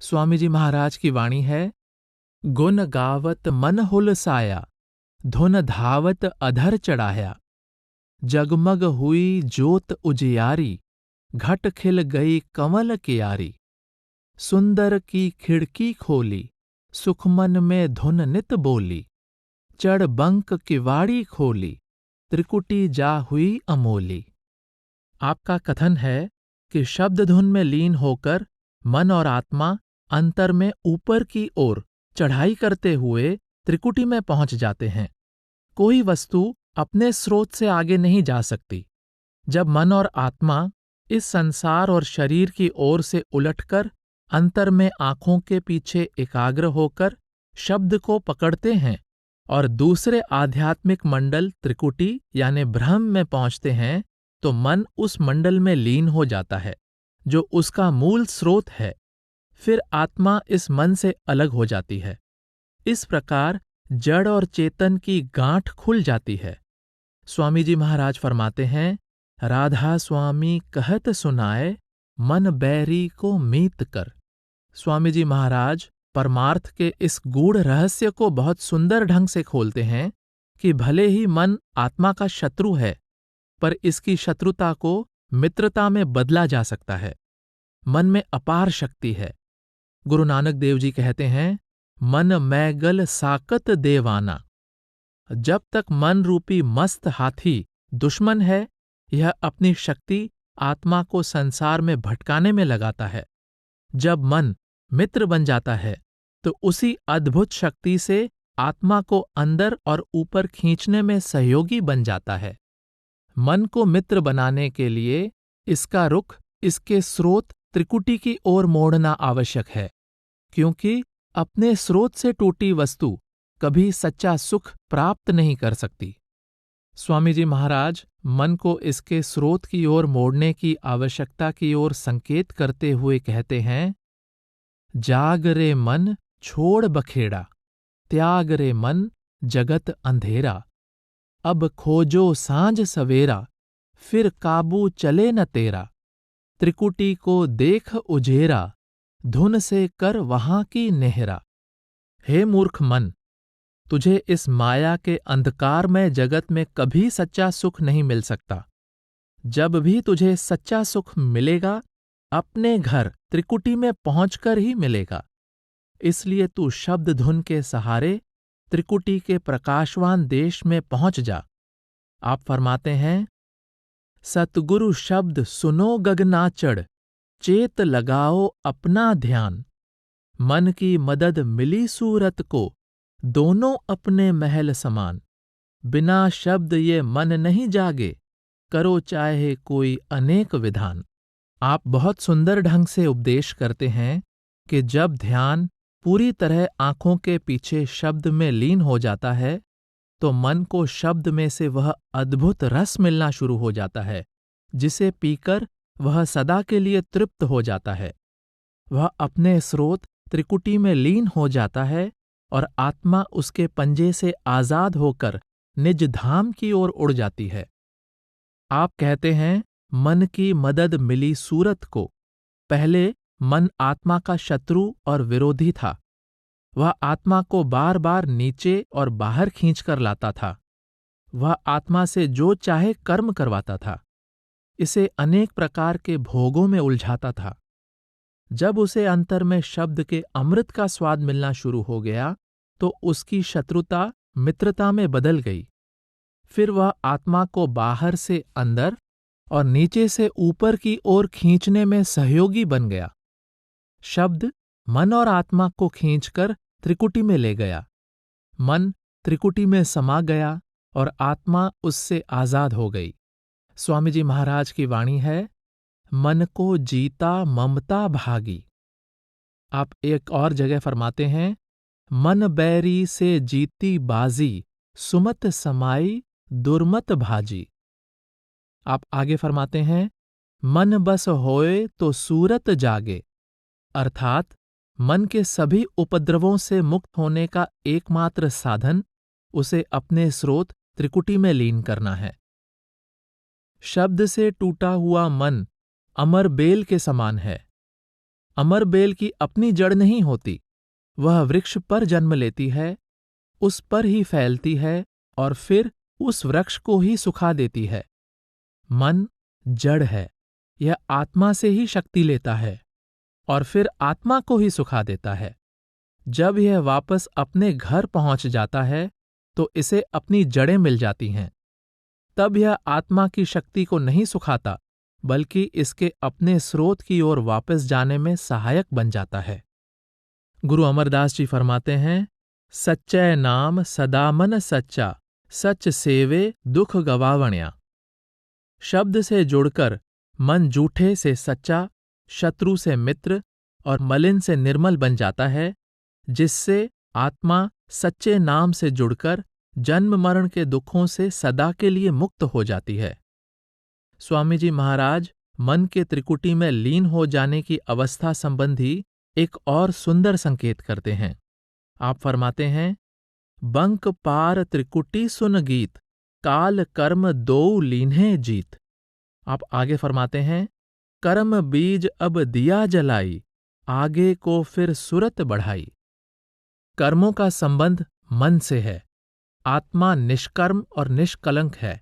स्वामी जी महाराज की वाणी है, गुण गावत मन हुलसाया, धुन धावत अधर चढ़ाया। जगमग हुई ज्योत उजियारी, घट खिल गई कंवल कियारी। सुंदर की खिड़की खोली, सुखमन में धुन नित बोली। चढ़ बंक किवाड़ी खोली, त्रिकुटी जा हुई अमोली। आपका कथन है कि शब्द धुन में लीन होकर मन और आत्मा अंतर में ऊपर की ओर चढ़ाई करते हुए त्रिकुटी में पहुंच जाते हैं। कोई वस्तु अपने स्रोत से आगे नहीं जा सकती। जब मन और आत्मा इस संसार और शरीर की ओर से उलटकर अंतर में आंखों के पीछे एकाग्र होकर शब्द को पकड़ते हैं और दूसरे आध्यात्मिक मंडल त्रिकुटी यानी ब्रह्म में पहुंचते हैं, तो मन उस मंडल में लीन हो जाता है जो उसका मूल स्रोत है। फिर आत्मा इस मन से अलग हो जाती है। इस प्रकार जड़ और चेतन की गांठ खुल जाती है। स्वामी जी महाराज फरमाते हैं, राधा स्वामी कहत सुनाए, मन बैरी को मीत कर। स्वामी जी महाराज परमार्थ के इस गूढ़ रहस्य को बहुत सुंदर ढंग से खोलते हैं कि भले ही मन आत्मा का शत्रु है, पर इसकी शत्रुता को मित्रता में बदला जा सकता है। मन में अपार शक्ति है। गुरु नानक देव जी कहते हैं, मन मैगल साकत देवाना। जब तक मन रूपी मस्त हाथी दुश्मन है, यह अपनी शक्ति आत्मा को संसार में भटकाने में लगाता है। जब मन मित्र बन जाता है, तो उसी अद्भुत शक्ति से आत्मा को अंदर और ऊपर खींचने में सहयोगी बन जाता है। मन को मित्र बनाने के लिए इसका रुख इसके स्रोत त्रिकुटी की ओर मोड़ना आवश्यक है, क्योंकि अपने स्रोत से टूटी वस्तु कभी सच्चा सुख प्राप्त नहीं कर सकती। स्वामी जी महाराज मन को इसके स्रोत की ओर मोड़ने की आवश्यकता की ओर संकेत करते हुए कहते हैं, जाग रे मन छोड़ बखेड़ा, त्याग रे मन जगत अंधेरा। अब खोजो सांझ सवेरा, फिर काबू चले न तेरा। त्रिकुटी को देख उजेरा, धुन से कर वहां की नेहरा। हे मूर्ख मन, तुझे इस माया के अंधकारमय जगत में कभी सच्चा सुख नहीं मिल सकता। जब भी तुझे सच्चा सुख मिलेगा, अपने घर त्रिकुटी में पहुंचकर ही मिलेगा। इसलिए तू शब्द धुन के सहारे त्रिकुटी के प्रकाशवान देश में पहुंच जा। आप फरमाते हैं, सतगुरु शब्द सुनो गगनाचढ़, चेत लगाओ अपना ध्यान। मन की मदद मिली सूरत को, दोनों अपने महल समान। बिना शब्द ये मन नहीं जागे, करो चाहे कोई अनेक विधान। आप बहुत सुंदर ढंग से उपदेश करते हैं कि जब ध्यान पूरी तरह आंखों के पीछे शब्द में लीन हो जाता है, तो मन को शब्द में से वह अद्भुत रस मिलना शुरू हो जाता है, जिसे पीकर वह सदा के लिए तृप्त हो जाता है। वह अपने स्रोत त्रिकुटी में लीन हो जाता है और आत्मा उसके पंजे से आजाद होकर निज धाम की ओर उड़ जाती है। आप कहते हैं, मन की मदद मिली सूरत को। पहले मन आत्मा का शत्रु और विरोधी था, वह आत्मा को बार बार नीचे और बाहर खींचकर लाता था। वह आत्मा से जो चाहे कर्म करवाता था, इसे अनेक प्रकार के भोगों में उलझाता था। जब उसे अंतर में शब्द के अमृत का स्वाद मिलना शुरू हो गया तो उसकी शत्रुता मित्रता में बदल गई। फिर वह आत्मा को बाहर से अंदर और नीचे से ऊपर की ओर खींचने में सहयोगी बन गया। शब्द मन और आत्मा को खींचकर त्रिकुटी में ले गया। मन त्रिकुटी में समा गया और आत्मा उससे आजाद हो गई। स्वामी जी महाराज की वाणी है, मन को जीता ममता भागी। आप एक और जगह फरमाते हैं, मन बैरी से जीती बाजी, सुमत समाई दुर्मत भाजी। आप आगे फरमाते हैं, मन बस होए तो सूरत जागे। अर्थात मन के सभी उपद्रवों से मुक्त होने का एकमात्र साधन उसे अपने स्रोत त्रिकुटी में लीन करना है। शब्द से टूटा हुआ मन अमर बेल के समान है। अमर बेल की अपनी जड़ नहीं होती, वह वृक्ष पर जन्म लेती है, उस पर ही फैलती है और फिर उस वृक्ष को ही सुखा देती है। मन जड़ है, यह आत्मा से ही शक्ति लेता है और फिर आत्मा को ही सुखा देता है। जब यह वापस अपने घर पहुंच जाता है तो इसे अपनी जड़ें मिल जाती हैं। तब यह आत्मा की शक्ति को नहीं सुखाता, बल्कि इसके अपने स्रोत की ओर वापस जाने में सहायक बन जाता है। गुरु अमरदास जी फरमाते हैं, सच्चै नाम सदा मन सच्चा, सच सेवे दुख गवावण्या। शब्द से जुड़कर मन जूठे से सच्चा, शत्रु से मित्र और मलिन से निर्मल बन जाता है, जिससे आत्मा सच्चे नाम से जुड़कर जन्म मरण के दुखों से सदा के लिए मुक्त हो जाती है। स्वामी जी महाराज मन के त्रिकुटी में लीन हो जाने की अवस्था संबंधी एक और सुंदर संकेत करते हैं। आप फरमाते हैं, बंक पार त्रिकुटी सुन गीत, काल कर्म दो लीन्हे जीत। आप आगे फरमाते हैं, कर्म बीज अब दिया जलाई, आगे को फिर सुरत बढ़ाई। कर्मों का संबंध मन से है। आत्मा निष्कर्म और निष्कलंक है।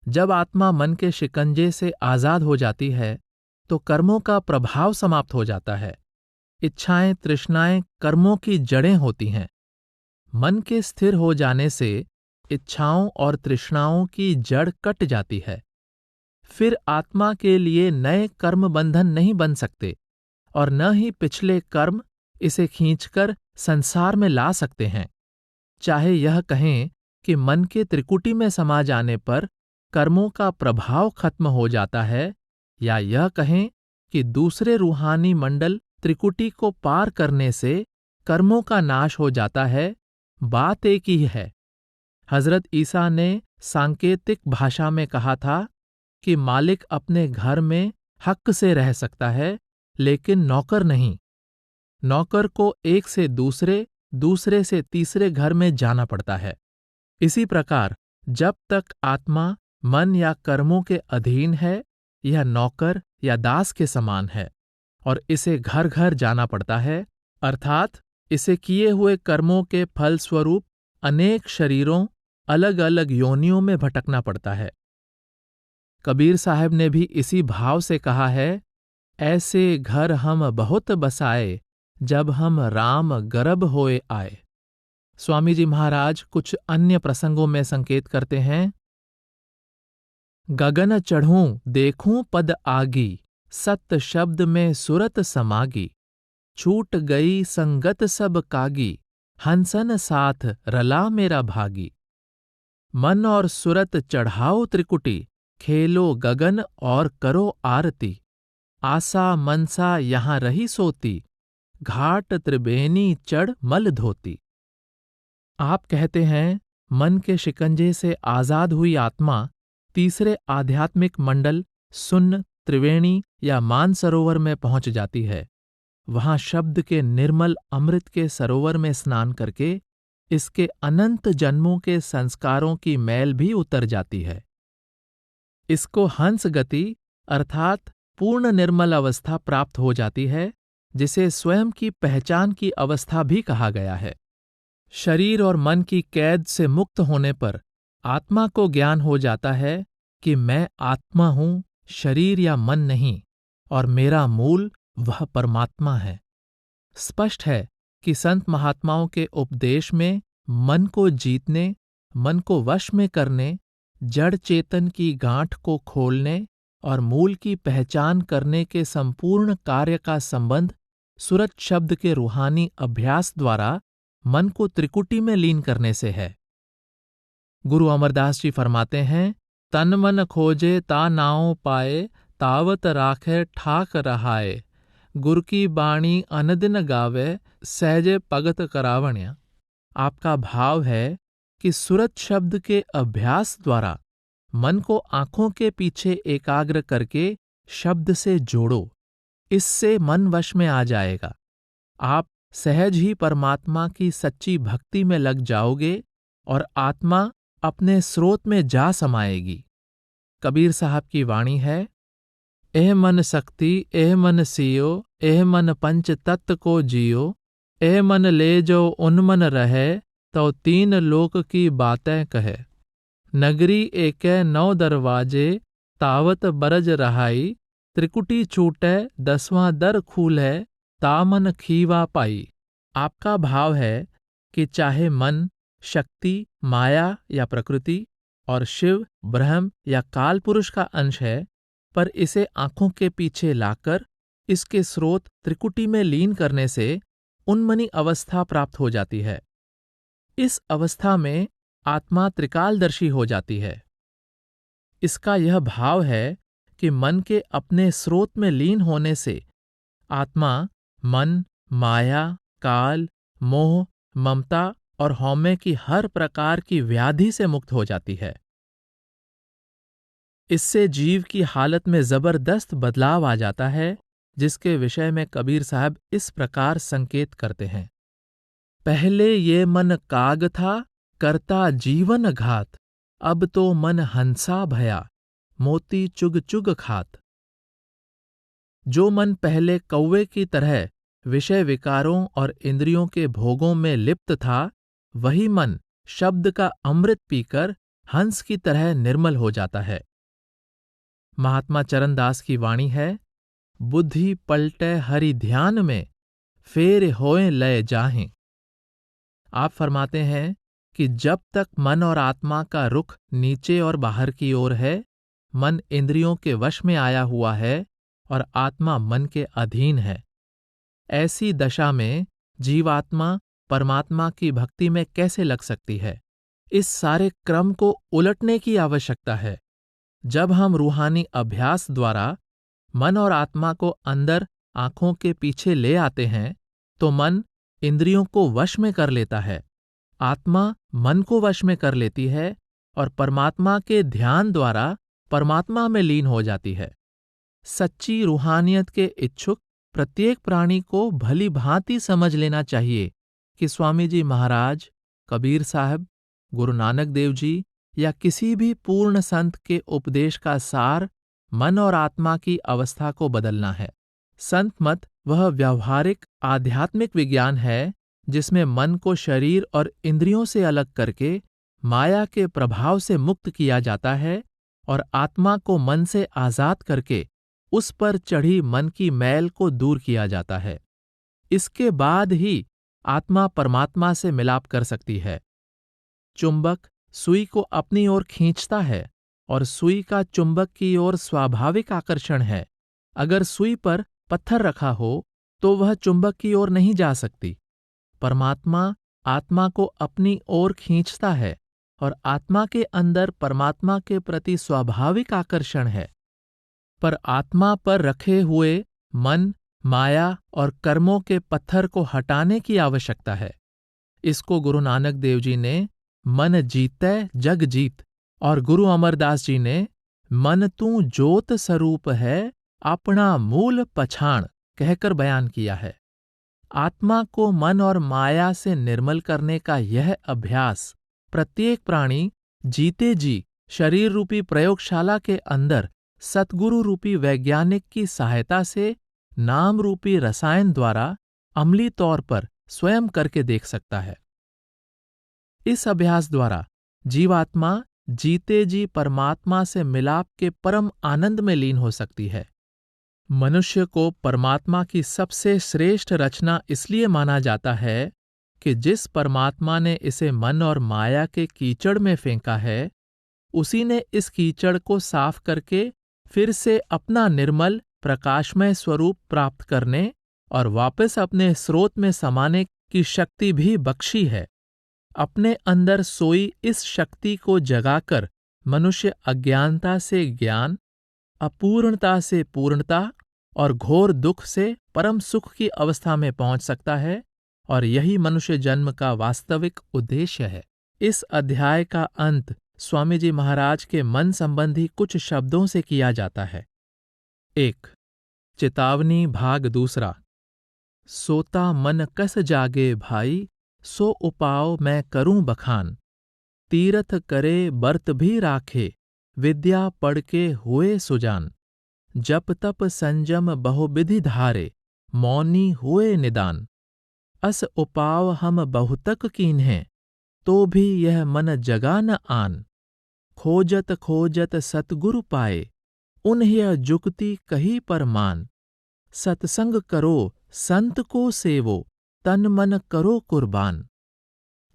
जब आत्मा मन के शिकंजे से आजाद हो जाती है तो कर्मों का प्रभाव समाप्त हो जाता है। इच्छाएं तृष्णाएं कर्मों की जड़ें होती हैं। मन के स्थिर हो जाने से इच्छाओं और तृष्णाओं की जड़ कट जाती है। फिर आत्मा के लिए नए कर्म बंधन नहीं बन सकते और न ही पिछले कर्म इसे खींचकर संसार में ला सकते हैं। चाहे यह कहें कि मन के त्रिकुटी में समा जाने पर कर्मों का प्रभाव खत्म हो जाता है, या यह कहें कि दूसरे रूहानी मंडल त्रिकुटी को पार करने से कर्मों का नाश हो जाता है, बात एक ही है। हजरत ईसा ने सांकेतिक भाषा में कहा था कि मालिक अपने घर में हक से रह सकता है, लेकिन नौकर नहीं। नौकर को एक से दूसरे, दूसरे से तीसरे घर में जाना पड़ता है। इसी प्रकार जब तक आत्मा मन या कर्मों के अधीन है, यह नौकर या दास के समान है और इसे घर घर जाना पड़ता है, अर्थात इसे किए हुए कर्मों के फल स्वरूप अनेक शरीरों, अलग अलग योनियों में भटकना पड़ता है। कबीर साहब ने भी इसी भाव से कहा है, ऐसे घर हम बहुत बसाए, जब हम राम गर्भ होए आए। स्वामी जी महाराज कुछ अन्य प्रसंगों में संकेत करते हैं, गगन चढ़ूं देखूं पद आगी, सत शब्द में सुरत समागी, छूट गई संगत सब कागी, हंसन साथ रला मेरा भागी। मन और सुरत चढ़ाओ त्रिकुटी, खेलो गगन और करो आरती, आशा मनसा यहां रही सोती, घाट त्रिबेनी चढ़ मल धोती। आप कहते हैं, मन के शिकंजे से आजाद हुई आत्मा तीसरे आध्यात्मिक मंडल सुन्न, त्रिवेणी या मानसरोवर में पहुंच जाती है। वहां शब्द के निर्मल अमृत के सरोवर में स्नान करके इसके अनंत जन्मों के संस्कारों की मैल भी उतर जाती है। इसको हंस गति अर्थात पूर्ण निर्मल अवस्था प्राप्त हो जाती है, जिसे स्वयं की पहचान की अवस्था भी कहा गया है। शरीर और मन की कैद से मुक्त होने पर आत्मा को ज्ञान हो जाता है कि मैं आत्मा हूं, शरीर या मन नहीं, और मेरा मूल वह परमात्मा है। स्पष्ट है कि संत महात्माओं के उपदेश में मन को जीतने, मन को वश में करने, जड़ चेतन की गांठ को खोलने और मूल की पहचान करने के संपूर्ण कार्य का संबंध सूरज शब्द के रूहानी अभ्यास द्वारा मन को त्रिकुटी में लीन करने से है। गुरु अमरदास जी फरमाते हैं, तन मन खोजे ता नाओ पाए, तावत राखे ठाक रहाए, गुर की बाणी अनदिन गावे, सहजे भगत करावण्या। आपका भाव है कि सूरज शब्द के अभ्यास द्वारा मन को आंखों के पीछे एकाग्र करके शब्द से जोड़ो, इससे मन वश में आ जाएगा। आप सहज ही परमात्मा की सच्ची भक्ति में लग जाओगे और आत्मा अपने स्रोत में जा समाएगी। कबीर साहब की वाणी है, एह मन शक्ति एह मन सियो, एह मन पंच तत्व को जियो, एह मन ले जो उन्मन रहे, तो तीन लोक की बातें कहे, नगरी एकै नौ दरवाजे, तावत बरज रहाई, त्रिकुटी छूटे 10वां दर खूले, तामन खीवा पाई। आपका भाव है कि चाहे मन शक्ति, माया या प्रकृति और शिव, ब्रह्म या काल पुरुष का अंश है, पर इसे आंखों के पीछे लाकर इसके स्रोत त्रिकुटी में लीन करने से उन्मनी अवस्था प्राप्त हो जाती है। इस अवस्था में आत्मा त्रिकालदर्शी हो जाती है। इसका यह भाव है कि मन के अपने स्रोत में लीन होने से आत्मा मन, माया, काल, मोह, ममता और हौमे की हर प्रकार की व्याधि से मुक्त हो जाती है। इससे जीव की हालत में जबरदस्त बदलाव आ जाता है, जिसके विषय में कबीर साहब इस प्रकार संकेत करते हैं, पहले ये मन काग था, करता जीवन घात, अब तो मन हंसा भया, मोती चुग चुग खात। जो मन पहले कौवे की तरह विषय विकारों और इंद्रियों के भोगों में लिप्त था, वही मन शब्द का अमृत पीकर हंस की तरह निर्मल हो जाता है। महात्मा चरणदास की वाणी है, बुद्धि पलटे हरि ध्यान में, फेर होए लय जाहें। आप फरमाते हैं कि जब तक मन और आत्मा का रुख नीचे और बाहर की ओर है, मन इंद्रियों के वश में आया हुआ है और आत्मा मन के अधीन है। ऐसी दशा में जीवात्मा परमात्मा की भक्ति में कैसे लग सकती है? इस सारे क्रम को उलटने की आवश्यकता है। जब हम रूहानी अभ्यास द्वारा मन और आत्मा को अंदर आंखों के पीछे ले आते हैं, तो मन इंद्रियों को वश में कर लेता है, आत्मा मन को वश में कर लेती है और परमात्मा के ध्यान द्वारा परमात्मा में लीन हो जाती है। सच्ची रूहानियत के इच्छुक प्रत्येक प्राणी को भली भांति समझ लेना चाहिए कि स्वामी जी महाराज, कबीर साहब, गुरु नानक देव जी या किसी भी पूर्ण संत के उपदेश का सार मन और आत्मा की अवस्था को बदलना है। संत मत वह व्यवहारिक आध्यात्मिक विज्ञान है जिसमें मन को शरीर और इंद्रियों से अलग करके माया के प्रभाव से मुक्त किया जाता है और आत्मा को मन से आजाद करके उस पर चढ़ी मन की मैल को दूर किया जाता है। इसके बाद ही आत्मा परमात्मा से मिलाप कर सकती है। चुंबक सुई को अपनी ओर खींचता है और सुई का चुंबक की ओर स्वाभाविक आकर्षण है। अगर सुई पर पत्थर रखा हो तो वह चुंबक की ओर नहीं जा सकती। परमात्मा आत्मा को अपनी ओर खींचता है और आत्मा के अंदर परमात्मा के प्रति स्वाभाविक आकर्षण है, पर आत्मा पर रखे हुए मन, माया और कर्मों के पत्थर को हटाने की आवश्यकता है। इसको गुरु नानक देव जी ने मन जीतै जग जीत और गुरु अमरदास जी ने मन तू ज्योत स्वरूप है, अपना मूल पछाण कहकर बयान किया है। आत्मा को मन और माया से निर्मल करने का यह अभ्यास प्रत्येक प्राणी जीते जी शरीर रूपी प्रयोगशाला के अंदर सतगुरु रूपी वैज्ञानिक की सहायता से नाम रूपी रसायन द्वारा अम्लीय तौर पर स्वयं करके देख सकता है। इस अभ्यास द्वारा जीवात्मा जीते जी परमात्मा से मिलाप के परम आनंद में लीन हो सकती है। मनुष्य को परमात्मा की सबसे श्रेष्ठ रचना इसलिए माना जाता है कि जिस परमात्मा ने इसे मन और माया के कीचड़ में फेंका है, उसी ने इस कीचड़ को साफ करके फिर से अपना निर्मल प्रकाशमय स्वरूप प्राप्त करने और वापस अपने स्रोत में समाने की शक्ति भी बख्शी है। अपने अंदर सोई इस शक्ति को जगाकर मनुष्य अज्ञानता से ज्ञान, अपूर्णता से पूर्णता और घोर दुख से परम सुख की अवस्था में पहुंच सकता है, और यही मनुष्य जन्म का वास्तविक उद्देश्य है। इस अध्याय का अंत स्वामी जी महाराज के मन संबंधी कुछ शब्दों से किया जाता है। 1. चेतावनी भाग 2। सोता मन कस जागे भाई, सो उपाव मैं करूं बखान। तीरथ करे बर्त भी राखे, विद्या पढ़ के हुए सुजान। जप तप संयम बहुविधि धारे, मौनी हुए निदान। अस उपाव हम बहुतक कीन्हें, तो भी यह मन जगा न आन। खोजत खोजत सतगुरु पाए, उन्हें जुक्ति कही पर मान। सत्संग करो संत को सेवो, तन मन करो कुर्बान।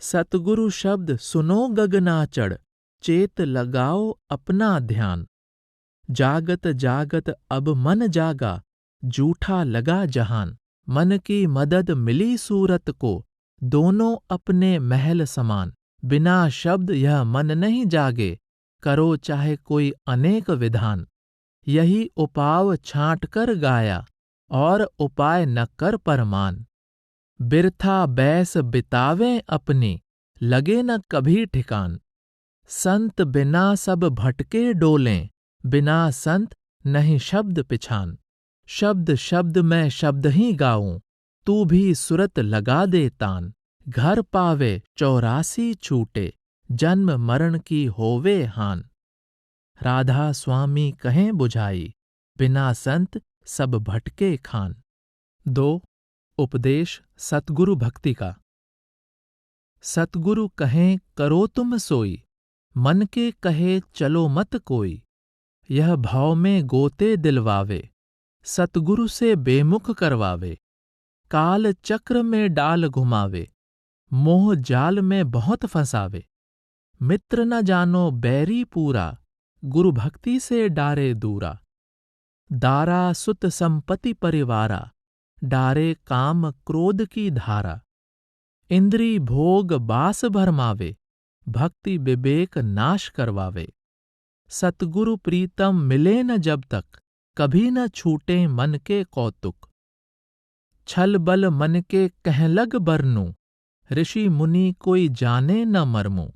सतगुरु शब्द सुनो गगनाचढ़, चेत लगाओ अपना ध्यान। जागत जागत अब मन जागा, जूठा लगा जहान। मन की मदद मिली सूरत को, दोनों अपने महल समान। बिना शब्द यह मन नहीं जागे, करो चाहे कोई अनेक विधान। यही उपाव छांट कर गाया, और उपाय न कर परमान। बिरथा बैस बितावें अपनी, लगे न कभी ठिकान। संत बिना सब भटके डोलें, बिना संत नहीं शब्द पिछान। शब्द शब्द मैं शब्द ही गाऊं, तू भी सुरत लगा दे तान। घर पावे 84 छूटे, जन्म मरण की होवे हान। राधा स्वामी कहें बुझाई, बिना संत सब भटके खान। 2. उपदेश सतगुरु भक्ति का। सतगुरु कहें करो तुम सोई, मन के कहे चलो मत कोई। यह भाव में गोते दिलवावे, सतगुरु से बेमुख करवावे। काल चक्र में डाल घुमावे, मोह जाल में बहुत फंसावे। मित्र न जानो बैरी पूरा, गुरु भक्ति से डारे दूरा। दारा सुत संपत्ति परिवारा, डारे काम क्रोध की धारा। इंद्री भोग बास भरमावे, भक्ति विवेक नाश करवावे। सतगुरु प्रीतम मिले न जब तक, कभी न छूटे मन के कौतुक। छल बल मन के कहलग बरनू, ऋषि मुनि कोई जाने न मरमू।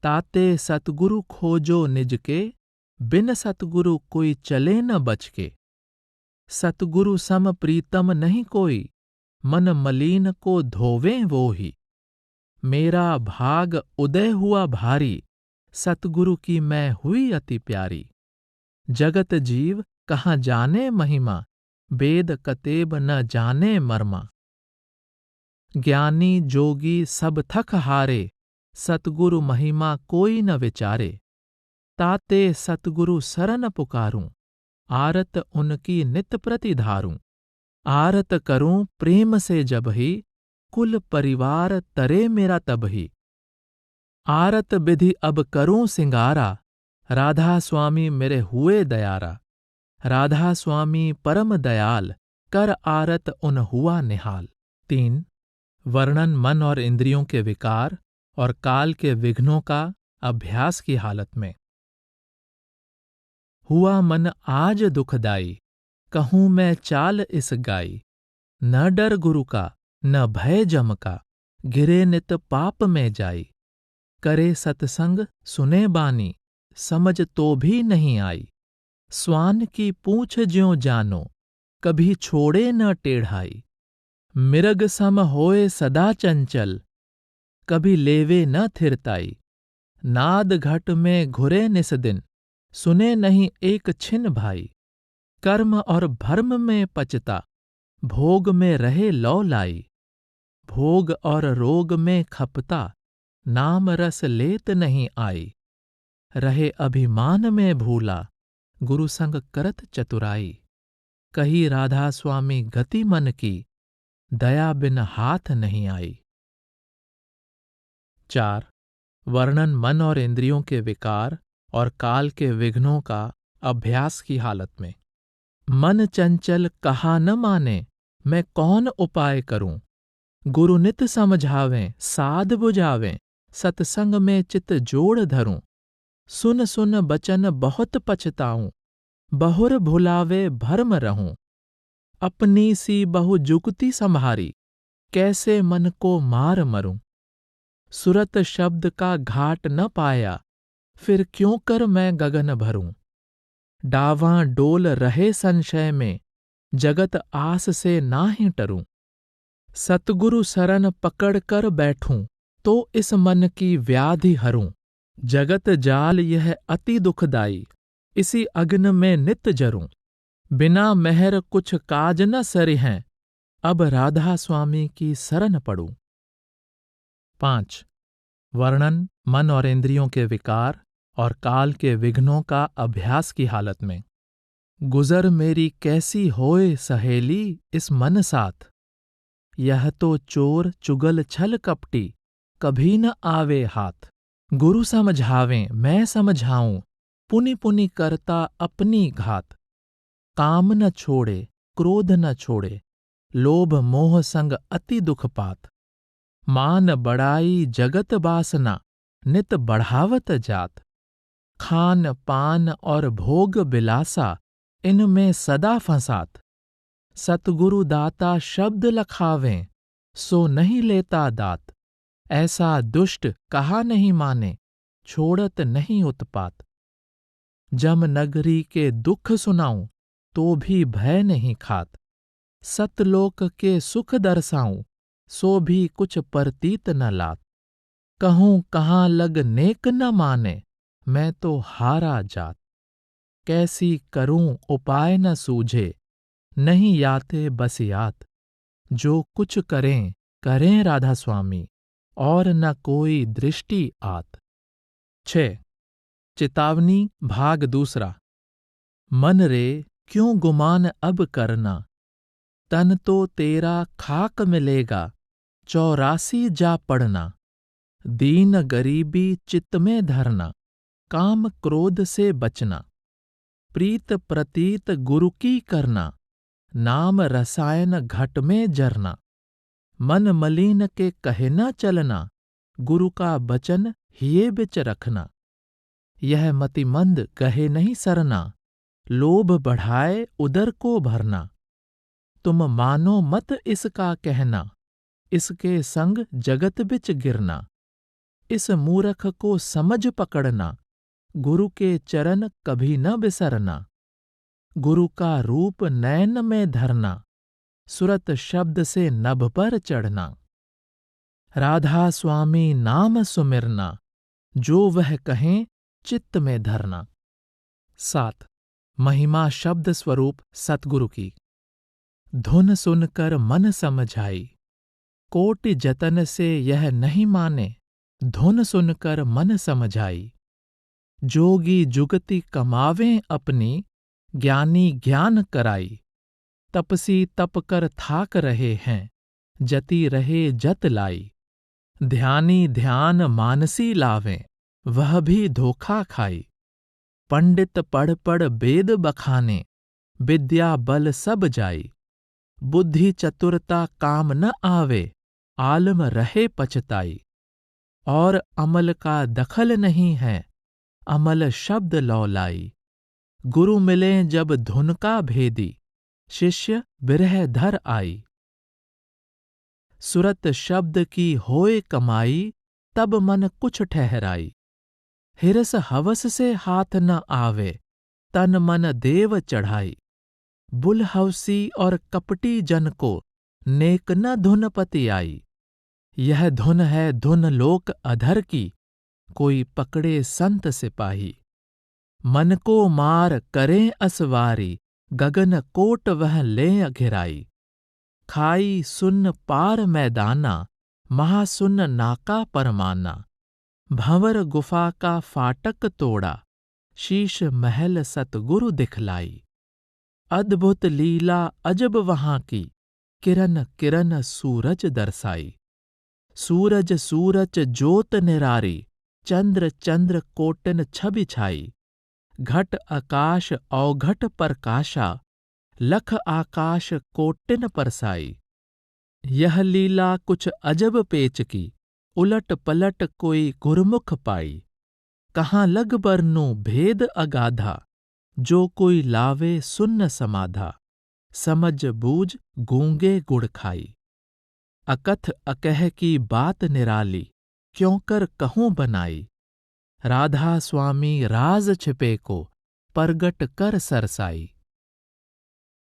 ताते सतगुरु खोजो निज के, बिन सतगुरु कोई चले न बच के। सतगुरु सम प्रीतम नहीं कोई, मन मलिन को धोवे वो ही। मेरा भाग उदय हुआ भारी, सतगुरु की मैं हुई अति प्यारी। जगत जीव कहाँ जाने महिमा, वेद कतेब न जाने मर्मा। ज्ञानी जोगी सब थक हारे, सतगुरु महिमा कोई न विचारे। ताते सतगुरु सरन पुकारूं, आरत उनकी नित प्रति धारूं। आरत करूं प्रेम से जब ही, कुल परिवार तरे मेरा तब ही। आरत विधि अब करूं सिंगारा, राधा स्वामी मेरे हुए दयारा। राधा स्वामी परम दयाल, कर आरत उन हुआ निहाल। 3. वर्णन मन और इंद्रियों के विकार और काल के विघ्नों का अभ्यास की हालत में। हुआ मन आज दुखदाई, कहूं मैं चाल इस गाई। न डर गुरु का न भय जम का, गिरे नित पाप में जाई। करे सतसंग सुने बानी, समझ तो भी नहीं आई। स्वान की पूंछ ज्यों जानो, कभी छोड़े न टेढ़ाई। मिरग सम होए सदा चंचल, कभी लेवे न थिरताई। नाद घट में घुरे निस दिन, सुने नहीं एक छिन भाई। कर्म और भर्म में पचता, भोग में रहे लौ लाई। भोग और रोग में खपता, नाम रस लेत नहीं आई। रहे अभिमान में भूला, गुरु संग करत चतुराई। कही राधा स्वामी गति मन की, दया बिन हाथ नहीं आई। 4. वर्णन मन और इंद्रियों के विकार और काल के विघ्नों का अभ्यास की हालत में। मन चंचल कहा न माने, मैं कौन उपाय करूं। गुरु नित समझावें, साध बुझावें, सत्संग में चित जोड़ धरूं। सुन सुन बचन बहुत पछताऊं, बहुर भुलावे भरम रहूं। अपनी सी बहु जुगति संभारी, कैसे मन को मार मरूं। सुरत शब्द का घाट न पाया, फिर क्यों कर मैं गगन भरूं। डावां डोल रहे संशय में, जगत आस से नाहीं टरूं। सतगुरु शरण पकड़ कर बैठूं, तो इस मन की व्याधि हरूं। जगत जाल यह अति दुखदाई, इसी अग्न में नित जरूं। बिना मेहर कुछ काज न सरिहें, अब राधा स्वामी की शरण पड़ूं। 5. वर्णन मन और इंद्रियों के विकार और काल के विघ्नों का अभ्यास की हालत में। गुजर मेरी कैसी होए सहेली इस मन साथ। यह तो चोर चुगल छल कपटी, कभी न आवे हाथ। गुरु समझावें मैं समझाऊं, पुनि पुनि करता अपनी घात। काम न छोड़े क्रोध न छोड़े, लोभ मोह संग अति दुख पात। मान बड़ाई जगत बासना, नित बढ़ावत जात। खान पान और भोग बिलासा, इनमें सदा फंसात। सतगुरु दाता शब्द लखावें, सो नहीं लेता दात। ऐसा दुष्ट कहा नहीं माने, छोड़त नहीं उत्पात। जम नगरी के दुख सुनाऊं, तो भी भय नहीं खात। सतलोक के सुख दर्शाऊं, सो भी कुछ परतीत न लात। कहूं कहाँ लग नेक न माने, मैं तो हारा जात। कैसी करूं उपाय न सूझे, नहीं याते बस यात। जो कुछ करें करें राधा स्वामी, और न कोई दृष्टि आत। 6. चेतावनी भाग दूसरा। मन रे क्यों गुमान अब करना, तन तो तेरा खाक मिलेगा, 84 जा पड़ना। दीन गरीबी चित्त में धरना, काम क्रोध से बचना। प्रीत प्रतीत गुरु की करना, नाम रसायन घट में जरना। मन मलिन के कहे न चलना, गुरु का बचन हिये बिच रखना। यह मतिमंद कहे नहीं सरना, लोभ बढ़ाए उदर को भरना। तुम मानो मत इसका कहना, इसके संग जगत बिच गिरना। इस मूरख को समझ पकड़ना, गुरु के चरण कभी न बिसरना। गुरु का रूप नयन में धरना, सुरत शब्द से नभ पर चढ़ना। राधा स्वामी नाम सुमिरना, जो वह कहें चित्त में धरना। 7. महिमा शब्द स्वरूप सतगुरु की। धुन सुनकर मन समझाई, कोटि जतन से यह नहीं माने। धुन सुनकर मन समझाई, जोगी जुगति कमावें अपनी, ज्ञानी ज्ञान कराई। तपसी तप कर थाक रहे हैं, जति रहे जत लाई। ध्यानी ध्यान मानसी लावें, वह भी धोखा खाई। पंडित पढ़ पढ़ वेद बखाने, विद्या बल सब जाई। बुद्धि चतुरता काम न आवे, आलम रहे पछताई। और अमल का दखल नहीं है, अमल शब्द लौलाई। गुरु मिलें जब धुन का भेदी, शिष्य बिरह धर आई। सुरत शब्द की होए कमाई, तब मन कुछ ठहराई। हिरस हवस से हाथ न आवे, तन मन देव चढ़ाई। बुलहवसी और कपटी जन को, नेक न धुन पति आई। यह धुन है धुन लोक अधर की, कोई पकड़े संत सिपाही। मन को मार करें असवारी, गगन कोट वह ले अघिराई। खाई सुन्न पार मैदाना, महासुन्न नाका परमाना। भंवर गुफा का फाटक तोड़ा, शीश महल सतगुरु दिखलाई। अद्भुत लीला अजब वहां की, किरण किरण सूरज दर्शाई। सूरज सूरज ज्योत निरारी, चंद्र चंद्र कोटिन छवि छाई। घट आकाश अवघट प्रकाशा, लख आकाश कोटिन परसाई। यह लीला कुछ अजब पेच की, उलट पलट कोई गुरमुख पाई। कहाँ लग बरनूं भेद अगाधा, जो कोई लावे सुन्न समाधा। समझ बूझ गूंगे गुड़ खाई। अकथ अकह की बात निराली, क्यों कर कहूं बनाई। राधा स्वामी राज छिपे को, प्रगट कर सरसाई।